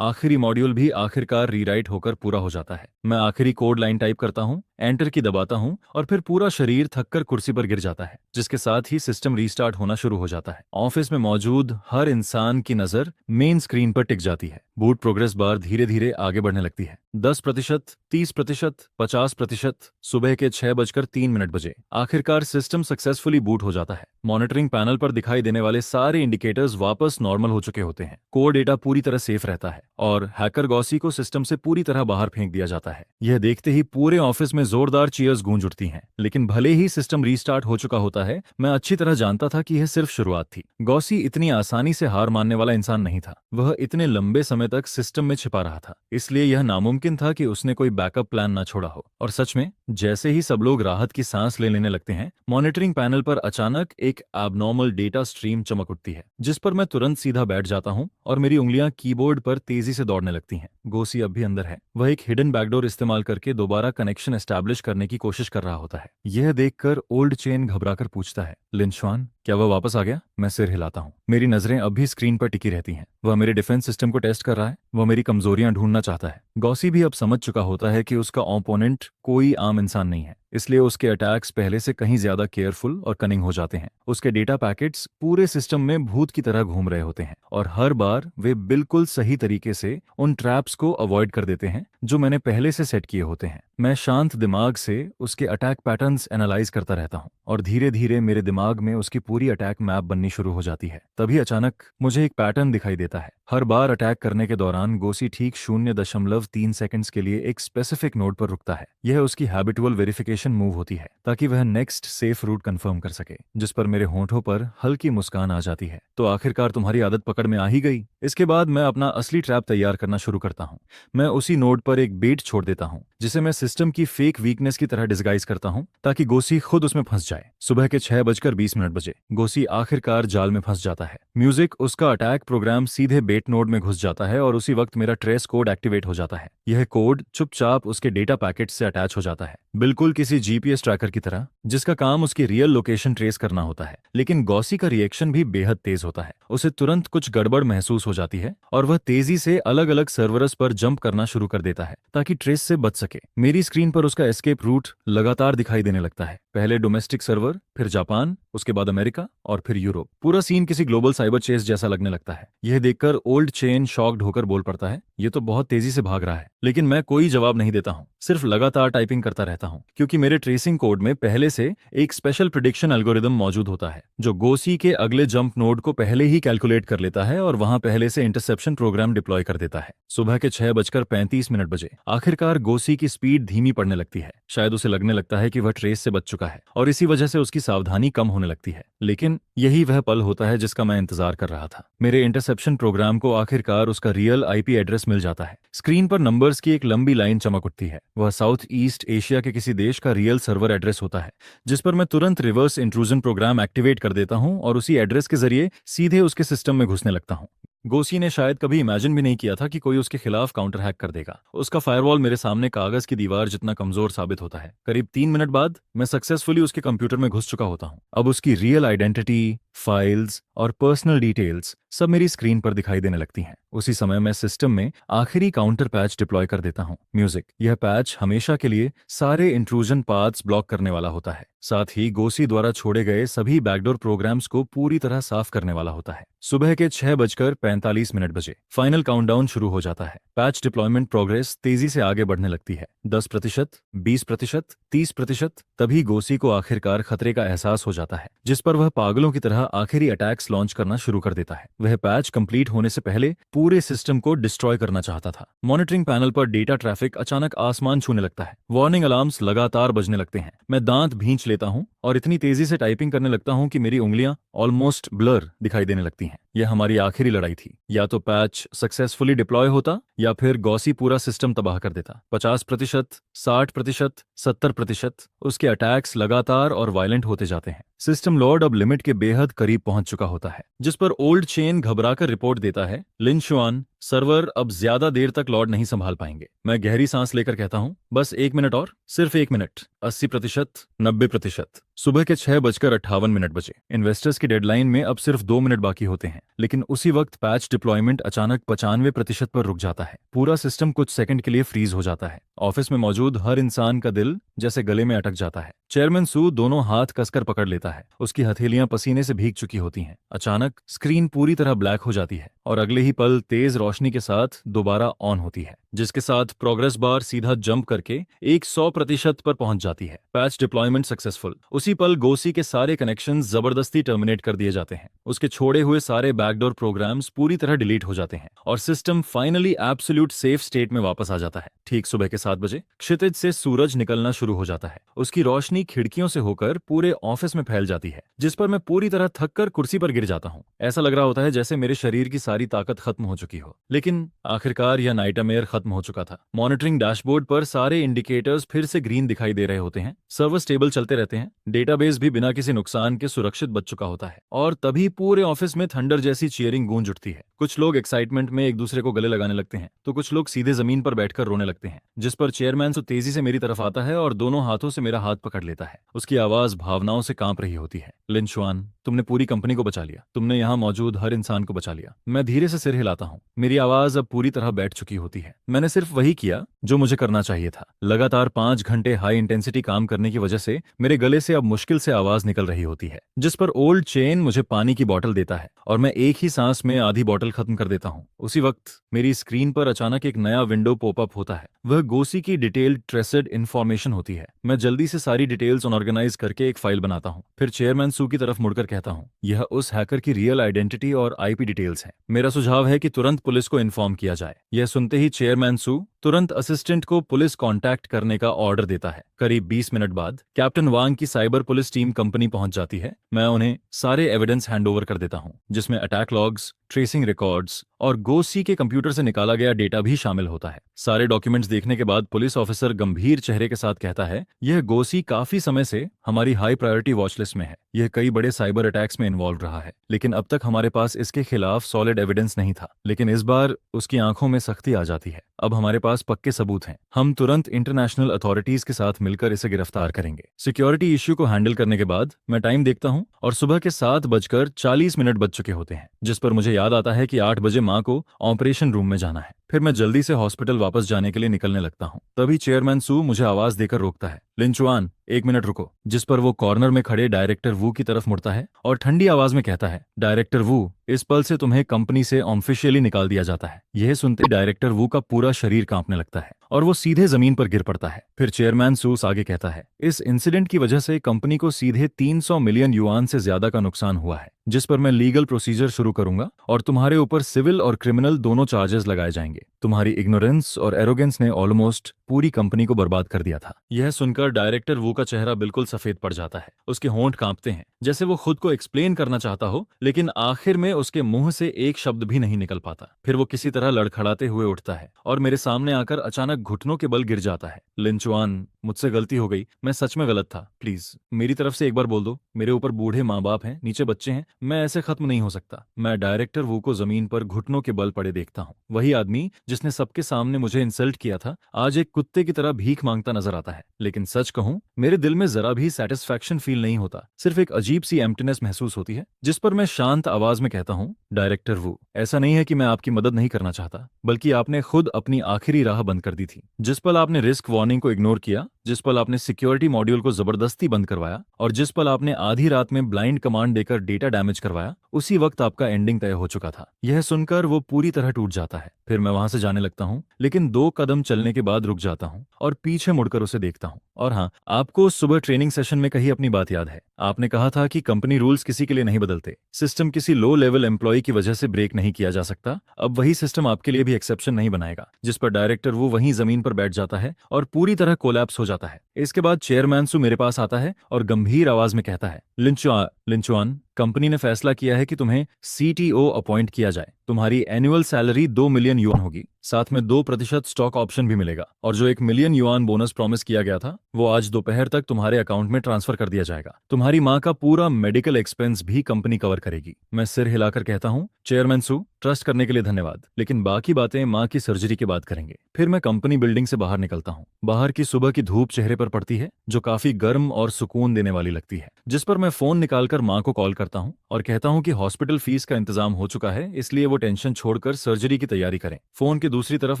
आखिरी मॉड्यूल भी आखिरकार रीराइट होकर पूरा हो जाता है। मैं आखिरी कोड लाइन टाइप करता हूँ, एंटर की दबाता हूँ और फिर पूरा शरीर थककर कुर्सी पर गिर जाता है, जिसके साथ ही सिस्टम रीस्टार्ट होना शुरू हो जाता है। ऑफिस में मौजूद हर इंसान की नजर मेन स्क्रीन पर टिक जाती है। बूट प्रोग्रेस बार धीरे धीरे आगे बढ़ने लगती है। 10%, 30%, 50%। सुबह के 6:03 बजे आखिरकार सिस्टम सक्सेसफुली बूट हो जाता है। मॉनिटरिंग पैनल पर दिखाई देने वाले सारे इंडिकेटर्स वापस नॉर्मल हो चुके होते हैं। कोर डेटा पूरी तरह सेफ रहता है और हैकर गॉसी को सिस्टम से पूरी तरह बाहर फेंक दिया जाता है। यह देखते ही पूरे ऑफिस में जोरदार चीयर्स गूंज उठती हैं। लेकिन भले ही सिस्टम रीस्टार्ट हो चुका होता है, मैं अच्छी तरह जानता था कि यह सिर्फ शुरुआत थी। गॉसी इतनी आसानी से हार मानने वाला इंसान नहीं था। वह इतने लंबे समय तक सिस्टम में छिपा रहा था, इसलिए यह नामुमकिन था कि उसने कोई बैकअप प्लान ना छोड़ा हो। और सच में जैसे ही सब लोग राहत की सांस लेने लगते हैं, मॉनिटरिंग पैनल पर अचानक एक एबनॉर्मल डेटा स्ट्रीम चमक उठती है, जिस पर मैं तुरंत सीधा बैठ जाता हूं और मेरी उंगलियां कीबोर्ड पर तेजी से दौड़ने लगती हैं। गोसी अब भी अंदर है। वह एक हिडन बैकडोर इस्तेमाल करके दोबारा कनेक्शन एस्टैब्लिश करने की कोशिश कर रहा होता है। यह देखकर ओल्ड चेन घबराकर पूछता है, लिनशुआन, क्या वह वापस आ गया? मैं सिर हिलाता हूँ। मेरी नजरें अब भी स्क्रीन पर टिकी रहती हैं। वह मेरे डिफेंस सिस्टम को टेस्ट कर रहा है। वह मेरी कमजोरियां ढूंढना चाहता है। गॉसी भी अब समझ चुका होता है कि उसका ओपोनेंट कोई आम इंसान नहीं है, इसलिए उसके अटैक्स पहले से कहीं ज्यादा केयरफुल और कनिंग हो जाते हैं। उसके डेटा पैकेट्स पूरे सिस्टम में भूत की तरह घूम रहे होते हैं और हर बार वे बिल्कुल सही तरीके से उन ट्रैप्स को अवॉइड कर देते हैं जो मैंने पहले से सेट किए होते हैं। मैं शांत दिमाग से उसके अटैक पैटर्न्स एनालाइज करता रहता हूँ और धीरे धीरे मेरे दिमाग में उसकी पूरी अटैक मैप बननी शुरू हो जाती है। तभी अचानक मुझे एक पैटर्न दिखाई देता है। हर बार अटैक करने के दौरान गोसी ठीक 0.3 सेकंड्स के लिए एक स्पेसिफिक नोड पर रुकता है। यह उसकी हैबिचुअल वेरिफिकेशन मूव होती है ताकि वह नेक्स्ट सेफ रूट कंफर्म कर सके, जिस पर मेरे होंठों पर हल्की मुस्कान आ जाती है। तो आखिरकार तुम्हारी आदत पकड़ में आ ही गई। इसके बाद मैं अपना असली ट्रैप तैयार करना शुरू करता हूँ। मैं उसी नोड पर एक बेट छोड़ देता हूँ, जिसे मैं सिस्टम की फेक वीकनेस की तरह डिस्गाइज करता हूँ ताकि गोसी खुद उसमें फंस जाए। सुबह के 6:20 बजे गोसी आखिरकार जाल में फंस जाता है। म्यूजिक उसका अटैक प्रोग्राम सीधे बेट नोड में घुस जाता है और उसी वक्त मेरा ट्रेस कोड एक्टिवेट हो जाता है। यह कोड चुपचाप उसके डेटा पैकेट से अटैच हो जाता है, बिल्कुल किसी जीपीएस ट्रैकर की तरह, जिसका काम उसकी रियल लोकेशन ट्रेस करना होता है। लेकिन गॉसी का रिएक्शन भी बेहद तेज होता है। उसे तुरंत कुछ गड़बड़ महसूस हो जाती है और वह तेजी से अलग अलग सर्वरस पर जंप करना शुरू कर देता है ताकि ट्रेस से बच सके। मेरी स्क्रीन पर उसका एस्केप रूट लगातार दिखाई देने लगता है। पहले डोमेस्टिक सर्वर, फिर जापान, उसके बाद अमेरिका और फिर यूरोप। पूरा सीन किसी ग्लोबल साइबर चेस जैसा लगने लगता है। यह देखकर ओल्ड चेन शॉक्ड होकर बोल पड़ता है, ये तो बहुत तेजी से भाग रहा है। लेकिन मैं कोई जवाब नहीं देता हूँ, सिर्फ लगातार टाइपिंग करता रहता हूँ, क्योंकि मेरे ट्रेसिंग कोड में पहले से एक स्पेशल प्रिडिक्शन एल्गोरिदम मौजूद होता है जो गोसी के अगले जंप नोड को पहले ही कैलकुलेट कर लेता है और वहां पहले से इंटरसेप्शन प्रोग्राम डिप्लॉय कर देता है। सुबह के 6:35 बजे आखिरकार गोसी की स्पीड धीमी पड़ने लगती है। शायद उसे लगने लगता है कि वह ट्रेस से बच चुका है और इसी वजह से उसकी सावधानी कम होने लगती है। लेकिन यही वह पल होता है जिसका मैं इंतजार कर रहा था। मेरे इंटरसेप्शन प्रोग्राम को आखिरकार उसका रियल आईपी एड्रेस मिल जाता है। स्क्रीन पर नंबर्स की एक लंबी लाइन चमक उठती है। वह साउथ ईस्ट एशिया के किसी देश का रियल सर्वर एड्रेस होता है, जिस पर मैं तुरंत रिवर्स इंट्रूजन प्रोग्राम एक्टिवेट कर देता हूं और उसी एड्रेस के जरिए सीधे उसके सिस्टम में घुसने लगता हूं। गोसी ने शायद कभी इमेजिन भी नहीं किया था कि कोई उसके खिलाफ काउंटर हैक कर देगा। उसका फायरवॉल मेरे सामने कागज की दीवार जितना कमजोर साबित होता है। करीब 3 मिनट बाद मैं सक्सेसफुली उसके कंप्यूटर में घुस चुका होता हूं। अब उसकी रियल आइडेंटिटी, फाइल्स और पर्सनल डिटेल्स सब मेरी स्क्रीन पर दिखाई देने लगती हैं। उसी समय मैं सिस्टम में आखिरी काउंटर पैच डिप्लॉय कर देता हूं, म्यूजिक। यह पैच हमेशा के लिए सारे इंट्रूजन पाथ्स ब्लॉक करने वाला होता है। साथ ही गोसी द्वारा छोड़े गए सभी बैकडोर प्रोग्राम्स को पूरी तरह साफ करने वाला होता है। सुबह के 6:45 बजे फाइनल काउंटडाउन शुरू हो जाता है। पैच डिप्लॉयमेंट प्रोग्रेस तेजी से आगे बढ़ने लगती है। 10%, 20%, 30%, तभी गोसी को आखिरकार खतरे का एहसास हो जाता है, जिस पर वह पागलों की तरह आखिरी अटैक्स लॉन्च करना शुरू कर देता है। वह पैच कंप्लीट होने से पहले पूरे सिस्टम को डिस्ट्रॉय करना चाहता था। मॉनिटरिंग पैनल पर डेटा ट्रैफिक अचानक आसमान छूने लगता है। वार्निंग अलार्म्स लगातार बजने लगते हैं। मैं दांत भींच लेता हूं और इतनी तेजी से टाइपिंग करने लगता हूं कि मेरी उंगलियां ऑलमोस्ट ब्लर दिखाई देने लगती हैं। यह हमारी आखिरी लड़ाई थी। या तो पैच सक्सेसफुली डिप्लॉय होता या फिर गॉसी पूरा सिस्टम तबाह कर देता। 50%, 60%, 70%, उसके अटैक्स लगातार और वायलेंट होते जाते हैं। सिस्टम लॉर्ड अब लिमिट के बेहद करीब पहुंच चुका होता है, जिस पर ओल्ड चेन घबराकर रिपोर्ट देता है, लिन शुआन, सर्वर अब ज्यादा देर तक लॉर्ड नहीं संभाल पाएंगे। मैं गहरी सांस लेकर कहता हूं, बस 1 मिनट और, सिर्फ 1 मिनट। 80%, 90%। सुबह के 6:58 बजे इन्वेस्टर्स की डेडलाइन में अब सिर्फ 2 मिनट बाकी होते हैं, लेकिन उसी वक्त पैच डिप्लॉयमेंट अचानक 95% पर रुक जाता है। पूरा सिस्टम कुछ सेकंड के लिए फ्रीज हो जाता है। ऑफिस में मौजूद हर इंसान का दिल जैसे गले में अटक जाता है। चेयरमैन सू दोनों हाथ कसकर पकड़ लेता है। उसकी हथेलियां पसीने से भीग चुकी होती हैं। अचानक स्क्रीन पूरी तरह ब्लैक हो जाती है और अगले ही पल तेज रोशनी के साथ दोबारा ऑन होती है, जिसके साथ प्रोग्रेस बार सीधा जंप करके 100% पर पहुंच जाती है। Patch deployment successful. उसी पल गोसी के सारे कनेक्शंस जबरदस्ती टर्मिनेट कर दिए जाते हैं। उसके छोड़े हुए सारे बैकडोर प्रोग्राम्स पूरी तरह डिलीट हो जाते हैं और system finally absolute safe state में वापस आ जाता है। ठीक सुबह के 7 बजे क्षितिज से सूरज निकलना शुरू हो जाता है। उसकी रोशनी खिड़कियों से होकर पूरे ऑफिस में फैल जाती है, जिस पर मैं पूरी तरह थककर कुर्सी पर गिर जाता हूँ। ऐसा लग रहा होता है जैसे मेरे शरीर की सारी ताकत खत्म हो चुकी हो। लेकिन आखिरकार यह नाइटमेयर खत्म हो चुका था। मॉनिटरिंग डैशबोर्ड पर सारे इंडिकेटर्स फिर से ग्रीन दिखाई दे रहे होते हैं। सर्वर स्टेबल चलते रहते हैं। डेटाबेस भी बिना किसी नुकसान के सुरक्षित बच चुका होता है। और तभी पूरे ऑफिस में थंडर जैसी चीयरिंग गूंज उठती है। कुछ लोग एक्साइटमेंट में एक दूसरे को गले लगाने लगते हैं, तो कुछ लोग सीधे जमीन पर बैठकर रोने लगते हैं, जिस पर चेयरमैन सो तेजी से मेरी तरफ आता है और दोनों हाथों से मेरा हाथ पकड़ लेता है। उसकी आवाज भावनाओं से कांप रही होती है। लिन शुआन, तुमने पूरी कंपनी को बचा लिया। तुमने यहाँ मौजूद हर इंसान को बचा लिया। मैं धीरे से सिर हिलाता हूँ। मेरी आवाज अब पूरी तरह बैठ चुकी होती है। मैंने सिर्फ वही किया जो मुझे करना चाहिए था। लगातार 5 घंटे हाई इंटेंसिटी काम करने की वजह से मेरे गले से अब मुश्किल से आवाज निकल रही होती है, जिस पर ओल्ड चेन मुझे पानी की बोतल देता है और मैं एक ही सांस में आधी बोतल खत्म कर देता हूँ। उसी वक्त मेरी स्क्रीन पर अचानक एक नया विंडो पॉपअप होता है। वह गोसी की डिटेल्ड ट्रेसेड इन्फॉर्मेशन होती है। मैं जल्दी से सारी डिटेल्स ऑर्गेनाइज करके एक फाइल बनाता हूँ। फिर चेयरमैन सू की तरफ मुड़कर कहता हूँ, यह उस हैकर की रियल आइडेंटिटी और आईपी डिटेल्स हैं। मेरा सुझाव है कि तुरंत पुलिस को इन्फॉर्म किया जाए। यह सुनते ही चेयरमैन सू तुरंत असिस्टेंट को पुलिस कांटेक्ट करने का ऑर्डर देता है। करीब 20 मिनट बाद कैप्टन वांग की साइबर पुलिस टीम कंपनी पहुंच जाती है। मैं उन्हें सारे एविडेंस हैंडओवर कर देता हूं, जिसमें अटैक लॉग्स, ट्रेसिंग रिकॉर्ड्स और गोसी के कंप्यूटर से निकाला गया डेटा भी शामिल होता है। सारे डॉक्यूमेंट्स देखने के बाद पुलिस ऑफिसर गंभीर चेहरे के साथ कहता है, यह गोसी काफी समय से हमारी हाई प्रायोरिटी वॉच लिस्ट में है। यह कई बड़े साइबर अटैक्स में इन्वॉल्व रहा है, लेकिन अब तक हमारे पास इसके खिलाफ सॉलिड एविडेंस नहीं था। लेकिन इस बार उसकी आंखों में सख्ती आ जाती है। अब हमारे पास पक्के सबूत हैं। हम तुरंत इंटरनेशनल अथॉरिटीज के साथ मिलकर इसे गिरफ्तार करेंगे। सिक्योरिटी इश्यू को हैंडल करने के बाद मैं टाइम देखता हूं और सुबह के 7:40 बज चुके होते हैं, जिस पर मुझे याद आता है कि 8 बजे माँ को ऑपरेशन रूम में जाना है। फिर मैं जल्दी से हॉस्पिटल वापस जाने के लिए निकलने लगता हूँ। तभी चेयरमैन सू मुझे आवाज देकर रोकता है, लिन चुआन, 1 मिनट रुको। जिस पर वो कॉर्नर में खड़े डायरेक्टर वू की तरफ मुड़ता है और ठंडी आवाज में कहता है, डायरेक्टर वू, इस पल से तुम्हें कंपनी से ऑफिशियली निकाल दिया जाता है। यह सुनते डायरेक्टर वू का पूरा शरीर कांपने लगता है और वो सीधे जमीन पर गिर पड़ता है। फिर चेयरमैन सूस आगे कहता है, इस इंसिडेंट की वजह से कंपनी को सीधे 300 मिलियन युआन से ज्यादा का नुकसान हुआ है, जिस पर मैं लीगल प्रोसीजर शुरू करूंगा और तुम्हारे ऊपर सिविल और क्रिमिनल दोनों चार्जेस लगाए जाएंगे। तुम्हारी इग्नोरेंस और एरोगेंस ने ऑलमोस्ट पूरी कंपनी को बर्बाद कर दिया था। यह सुनकर डायरेक्टर वू का चेहरा बिल्कुल सफेद पड़ जाता है। उसके होंठ कांपते हैं, जैसे वो खुद को एक्सप्लेन करना चाहता हो, लेकिन आखिर में उसके मुंह से एक शब्द भी नहीं निकल पाता। फिर वो किसी तरह लड़खड़ाते हुए उठता है और मेरे सामने आकर अचानक घुटनों के बल गिर जाता है। लिन चुआन, मुझसे गलती हो गई। मैं सच में गलत था। प्लीज मेरी तरफ से एक बार बोल दो। मेरे ऊपर बूढ़े माँ बाप हैं, नीचे बच्चे हैं। मैं ऐसे खत्म नहीं हो सकता। मैं डायरेक्टर वू को जमीन पर घुटनों के बल पड़े देखता हूँ। वही आदमी जिसने सबके सामने मुझे इंसल्ट किया था, आज एक कुत्ते की तरह भीख मांगता नजर आता है। लेकिन सच कहूं, मेरे दिल में जरा भी सेटिस्फैक्शन फील नहीं होता। सिर्फ एक अजीब सी एम्प्टीनेस महसूस होती है, जिस पर मैं शांत आवाज में कहता हूँ, डायरेक्टर वू, ऐसा नहीं है कि मैं आपकी मदद नहीं करना चाहता, बल्कि आपने खुद अपनी आखिरी राह बंद कर दी थी। जिस पल आपने रिस्क वार्निंग को इग्नोर किया, जिस पल आपने सिक्योरिटी मॉड्यूल को जबरदस्ती बंद करवाया और जिस पल आपने आधी रात में ब्लाइंड कमांड देकर डेटा डैमेज करवाया, उसी वक्त आपका एंडिंग तय हो चुका था। यह सुनकर वो पूरी तरह टूट जाता है। फिर मैं वहां से जाने लगता हूँ, लेकिन 2 कदम चलने के बाद रुक जाता हूँ और पीछे मुड़कर उसे देखता हूँ। और हाँ, आपको सुबह ट्रेनिंग सेशन में कही अपनी बात याद है। आपने कहा था कि कंपनी रूल्स किसी के लिए नहीं बदलते, सिस्टम किसी लो लेवल एम्प्लॉय की वजह से ब्रेक नहीं किया जा सकता। अब वही सिस्टम आपके लिए भी एक्सेप्शन नहीं बनाएगा। जिस पर डायरेक्टर वो वहीं जमीन पर बैठ जाता है और पूरी तरह कोलैप्स हो जाता है। इसके बाद चेयरमैन सु मेरे पास आता है और गंभीर आवाज में कहता है, लिंचुआन, कंपनी ने फैसला किया है कि तुम्हें सीटीओ अपॉइंट किया जाए। तुम्हारी एनुअल सैलरी 2 मिलियन युआन होगी, साथ में 2% स्टॉक ऑप्शन भी मिलेगा, और जो 1 मिलियन युआन बोनस प्रॉमिस किया गया था वो आज दोपहर तक तुम्हारे अकाउंट में ट्रांसफर कर दिया जाएगा। तुम्हारी माँ का पूरा मेडिकल एक्सपेंस भी कंपनी कवर करेगी। मैं सिर हिलाकर कहता हूँ, चेयरमैन सु, ट्रस्ट करने के लिए धन्यवाद, लेकिन बाकी बातें माँ की सर्जरी के बाद करेंगे। फिर मैं कंपनी बिल्डिंग से बाहर निकलता हूँ। बाहर की सुबह की धूप चेहरे पर पड़ती है, जो काफी गर्म और सुकून देने वाली लगती है। जिस पर मैं फोन निकालकर माँ को कॉल करता हूँ और कहता हूँ कि हॉस्पिटल फीस का इंतजाम हो चुका है, इसलिए वो टेंशन छोड़कर सर्जरी की तैयारी करें। फोन की दूसरी तरफ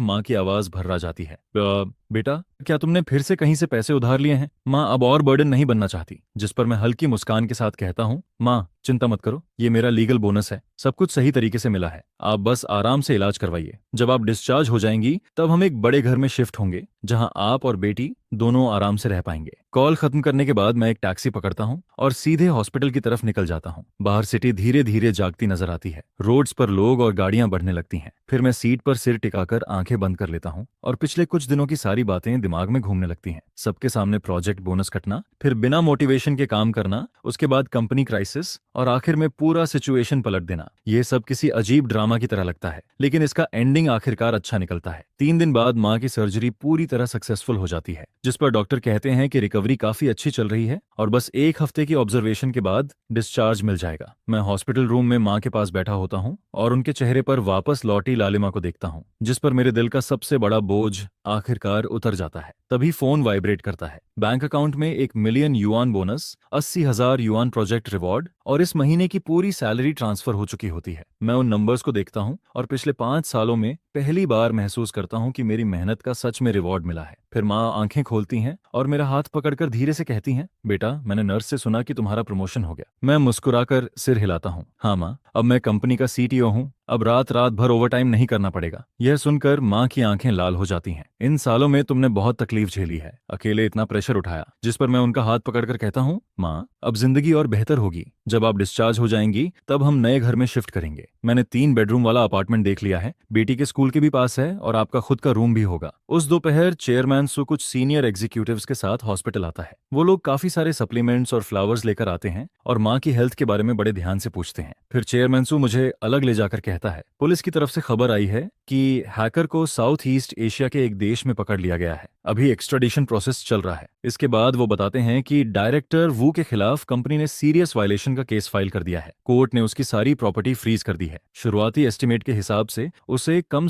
माँ की आवाज भर्रा जाती है, बेटा, क्या तुमने फिर से कहीं से पैसे उधार लिए हैं? माँ अब और बर्डन नहीं बनना चाहती। जिस पर मैं हल्की मुस्कान के साथ कहता हूँ, माँ चिंता मत करो, ये मेरा लीगल बोनस है, सब कुछ सही तरीके से मिला है, आप बस आराम से इलाज करवाइए। जब आप डिस्चार्ज हो जाएंगी तब हम एक बड़े घर में शिफ्ट होंगे, जहां आप और बेटी दोनों आराम से रह पाएंगे। कॉल खत्म करने के बाद मैं एक टैक्सी पकड़ता हूँ और सीधे हॉस्पिटल की तरफ निकल जाता हूँ। बाहर सिटी धीरे धीरे जागती नजर आती है। रोड्स पर लोग और गाड़ियां बढ़ने लगती हैं। फिर मैं सीट पर सिर टिकाकर आंखें बंद कर लेता हूँ और पिछले कुछ दिनों की सारी बातें दिमाग में घूमने लगती हैं। सबके सामने प्रोजेक्ट बोनस कटना, फिर बिना मोटिवेशन के काम करना, उसके बाद कंपनी क्राइसिस और आखिर में पूरा सिचुएशन पलट देना। ये सब किसी अजीब ड्रामा की तरह लगता है, लेकिन इसका एंडिंग आखिरकार अच्छा निकलता है। 3 दिन बाद माँ की सर्जरी पूरी तरह सक्सेसफुल हो जाती है, जिस पर डॉक्टर कहते हैं कि रिकवरी काफी अच्छी चल रही है और बस 1 हफ्ते की ऑब्जर्वेशन के बाद डिस्चार्ज मिल जाएगा। मैं हॉस्पिटल रूम में माँ के पास बैठा होता हूँ और उनके चेहरे पर वापस लौटी लालिमा को देखता हूँ, जिस पर मेरे दिल का सबसे बड़ा बोझ आखिरकार उतर जाता है। तभी फोन वाइब्रेट करता है। बैंक अकाउंट में 1 million yuan bonus, 80,000 yuan project reward और इस महीने की पूरी सैलरी ट्रांसफर हो चुकी होती है। मैं उन नंबर्स को देखता हूँ और पिछले 5 सालों में पहली बार महसूस करता हूँ कि मेरी मेहनत का सच में रिवॉर्ड मिला है। फिर माँ आंखें खोलती हैं और मेरा हाथ पकड़कर धीरे से कहती हैं, बेटा, मैंने नर्स से सुना कि तुम्हारा प्रमोशन हो गया। मैं मुस्कुराकर सिर हिलाता हूँ, हाँ माँ, अब मैं कंपनी का सीटीओ हूँ, अब रात रात भर ओवरटाइम नहीं करना पड़ेगा। यह सुनकर माँ की आंखें लाल हो जाती हैं। इन सालों में तुमने बहुत तकलीफ झेली है, अकेले इतना प्रेशर उठाया। जिस पर मैं उनका हाथ पकड़कर कहता हूँ, माँ, अब जिंदगी और बेहतर होगी। जब आप डिस्चार्ज हो जाएंगी तब हम नए घर में शिफ्ट करेंगे। मैंने 3 बेडरूम वाला अपार्टमेंट देख लिया है, बेटी के स्कूल के भी पास है और आपका खुद का रूम भी होगा। उस दोपहर चेयरमैन सु कुछ सीनियर एग्जीक्यूटिव्स के साथ हॉस्पिटल आता है। वो लोग काफी सारे सप्लीमेंट्स और फ्लावर्स लेकर आते हैं और माँ की हेल्थ के बारे में बड़े ध्यान से पूछते हैं। फिर चेयरमैन सु मुझे अलग ले जाकर कहता है, पुलिस की तरफ से खबर आई है कि हैकर को साउथ ईस्ट एशिया के एक देश में पकड़ लिया गया है। अभी एक्स्ट्राडिशन प्रोसेस चल रहा है। इसके बाद वो बताते हैं कि डायरेक्टर वू के खिलाफ कंपनी ने सीरियस वायलेशन का केस फाइल कर दिया है। कोर्ट ने उसकी सारी प्रॉपर्टी फ्रीज कर दी है। शुरुआती एस्टिमेट के हिसाब से उसे कम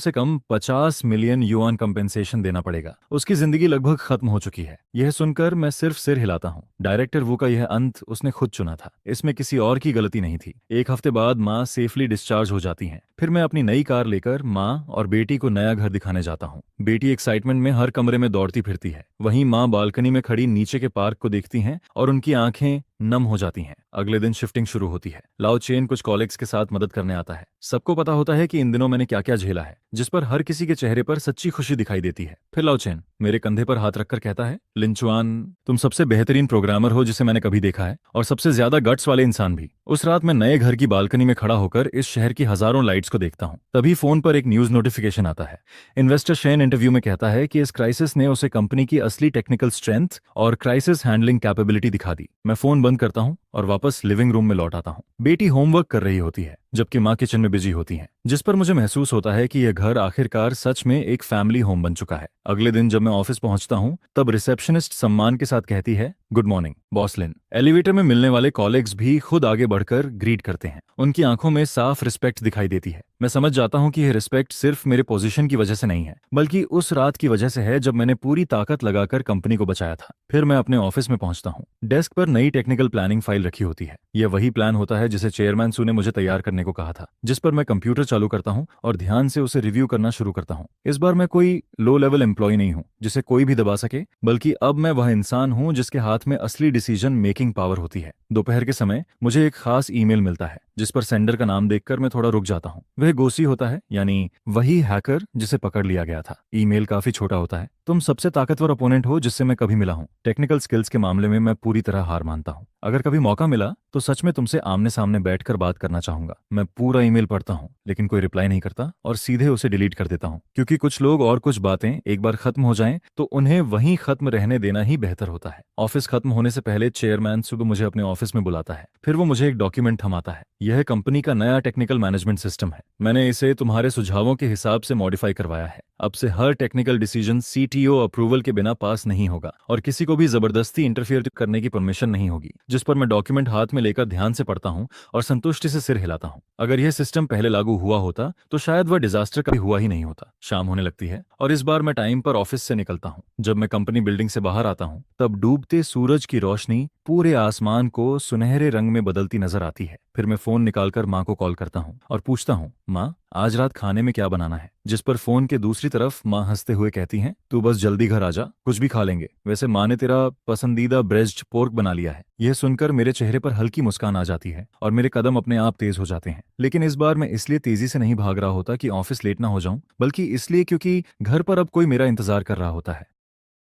50 मिलियन युआन कंपेंसेशन देना पड़ेगा। उसकी जिंदगी लगभग खत्म हो चुकी है। यह सुनकर मैं सिर्फ सिर हिलाता हूँ। डायरेक्टर वू का यह अंत उसने खुद चुना था, इसमें किसी और की गलती नहीं थी। 1 हफ्ते बाद माँ सेफली डिस्चार्ज हो जाती हैं। फिर मैं अपनी नई कार लेकर माँ और बेटी को नया घर दिखाने जाता हूँ। बेटी एक्साइटमेंट में हर कमरे में दौड़ती फिरती है। वहीं माँ बालकनी में खड़ी नीचे के पार्क को देखती हैं और उनकी आंखें नम हो जाती हैं। अगले दिन शिफ्टिंग शुरू होती है। लाओ चेन कुछ कॉलीग्स के साथ मदद करने आता है। सबको पता होता है कि इन दिनों मैंने क्या क्या झेला है, जिस पर हर किसी के चेहरे पर सच्ची खुशी दिखाई देती है। फिर लाओ चेन मेरे कंधे पर हाथ रखकर कहता है, लिंचुआन, तुम सबसे बेहतरीन प्रोग्रामर हो जिसे मैंने कभी देखा है, और सबसे ज्यादा गट्स वाले इंसान भी। उस रात मैं नए घर की बालकनी में खड़ा होकर इस शहर की हजारों लाइट्स को देखता हूँ। तभी फोन पर एक न्यूज नोटिफिकेशन आता है। इन्वेस्टर शेन इंटरव्यू में कहता है कि इस क्राइसिस ने उसे कंपनी की असली टेक्निकल स्ट्रेंथ और क्राइसिस हैंडलिंग कैपेबिलिटी दिखा दी। मैं फोन बंद करता हूँ और वापस लिविंग रूम में लौट आता हूँ। बेटी होमवर्क कर रही होती है, जबकि माँ किचन में बिजी होती हैं, जिस पर मुझे महसूस होता है कि यह घर आखिरकार सच में एक फैमिली होम बन चुका है। अगले दिन जब मैं ऑफिस पहुंचता हूं, तब रिसेप्शनिस्ट सम्मान के साथ कहती है, गुड मॉर्निंग बॉस लिन। एलिवेटर में मिलने वाले कॉलीग्स भी खुद आगे बढ़कर ग्रीट करते हैं। उनकी आंखों में साफ रिस्पेक्ट दिखाई देती है। मैं समझ जाता हूं कि यह रिस्पेक्ट सिर्फ मेरे पोजीशन की वजह से नहीं है, बल्कि उस रात की वजह से है जब मैंने पूरी ताकत लगाकर कंपनी को बचाया था। फिर मैं अपने ऑफिस में पहुंचता हूं। डेस्क पर नई टेक्निकल प्लानिंग फाइल फाइल रखी होती है। यह वही प्लान होता है जिसे चेयरमैन सू ने मुझे तैयार करने को कहा था, जिस पर मैं कंप्यूटर चालू करता हूँ और ध्यान से उसे रिव्यू करना शुरू करता हूँ। इस बार मैं कोई लो लेवल एम्प्लॉय नहीं हूँ जिसे कोई भी दबा सके, बल्कि अब मैं वह इंसान हूँ जिसके हाथ में असली डिसीजन मेकिंग पावर होती है। दोपहर के समय मुझे एक खास ईमेल मिलता है जिस पर सेंडर का नाम देखकर मैं थोड़ा रुक जाता हूँ। वह गोसी होता है, यानी वही हैकर जिसे पकड़ लिया गया था। ईमेल काफी छोटा होता है। तुम सबसे ताकतवर ओपोनेंट हो जिससे मैं कभी मिला हूँ। टेक्निकल स्किल्स के मामले में मैं पूरी तरह हार मानता हूँ। अगर कभी मौका मिला तो सच में तुमसे आमने सामने बैठकर बात करना चाहूंगा। मैं पूरा ईमेल पढ़ता हूँ लेकिन कोई रिप्लाई नहीं करता और सीधे उसे डिलीट कर देता हूँ, क्योंकि कुछ लोग और कुछ बातें एक बार खत्म हो जाएं तो उन्हें वहीं खत्म रहने देना ही बेहतर होता है। ऑफिस खत्म होने से पहले चेयरमैन सुबह मुझे अपने ऑफिस में बुलाता है। फिर वो मुझे एक डॉक्यूमेंट थमाता है। यह कंपनी का नया टेक्निकल मैनेजमेंट सिस्टम है। मैंने इसे तुम्हारे सुझावों के हिसाब से मॉडिफाई करवाया है। अब से हर टेक्निकल डिसीजन सीटीओ अप्रूवल के बिना पास नहीं होगा और किसी को भी जबरदस्ती इंटरफियर करने की परमिशन नहीं होगी। जिस पर मैं डॉक्यूमेंट हाथ में लेकर ध्यान से पढ़ता हूँ और संतुष्टि से सिर हिलाता हूँ। अगर यह सिस्टम पहले लागू हुआ होता तो शायद वह डिजास्टर कभी हुआ ही नहीं होता। शाम होने लगती है और इस बार मैं टाइम पर ऑफिस से निकलता हूँ। जब मैं कंपनी बिल्डिंग से बाहर आता हूँ तब डूबते सूरज की रोशनी पूरे आसमान को सुनहरे रंग में बदलती नजर आती है। फिर मैं फोन निकालकर माँ को कॉल करता हूँ और पूछता हूँ, माँ आज रात खाने में क्या बनाना है। जिस पर फोन के दूसरी तरफ माँ हंसते हुए कहती हैं, तू बस जल्दी घर आ जा, कुछ भी खा लेंगे। वैसे माँ ने तेरा पसंदीदा ब्रेस्ट पोर्क बना लिया है। यह सुनकर मेरे चेहरे पर हल्की मुस्कान आ जाती है और मेरे कदम अपने आप तेज हो जाते हैं। लेकिन इस बार मैं इसलिए तेजी से नहीं भाग रहा होता कि ऑफिस लेट ना हो जाऊं, बल्कि इसलिए क्योंकि घर पर अब कोई मेरा इंतजार कर रहा होता है।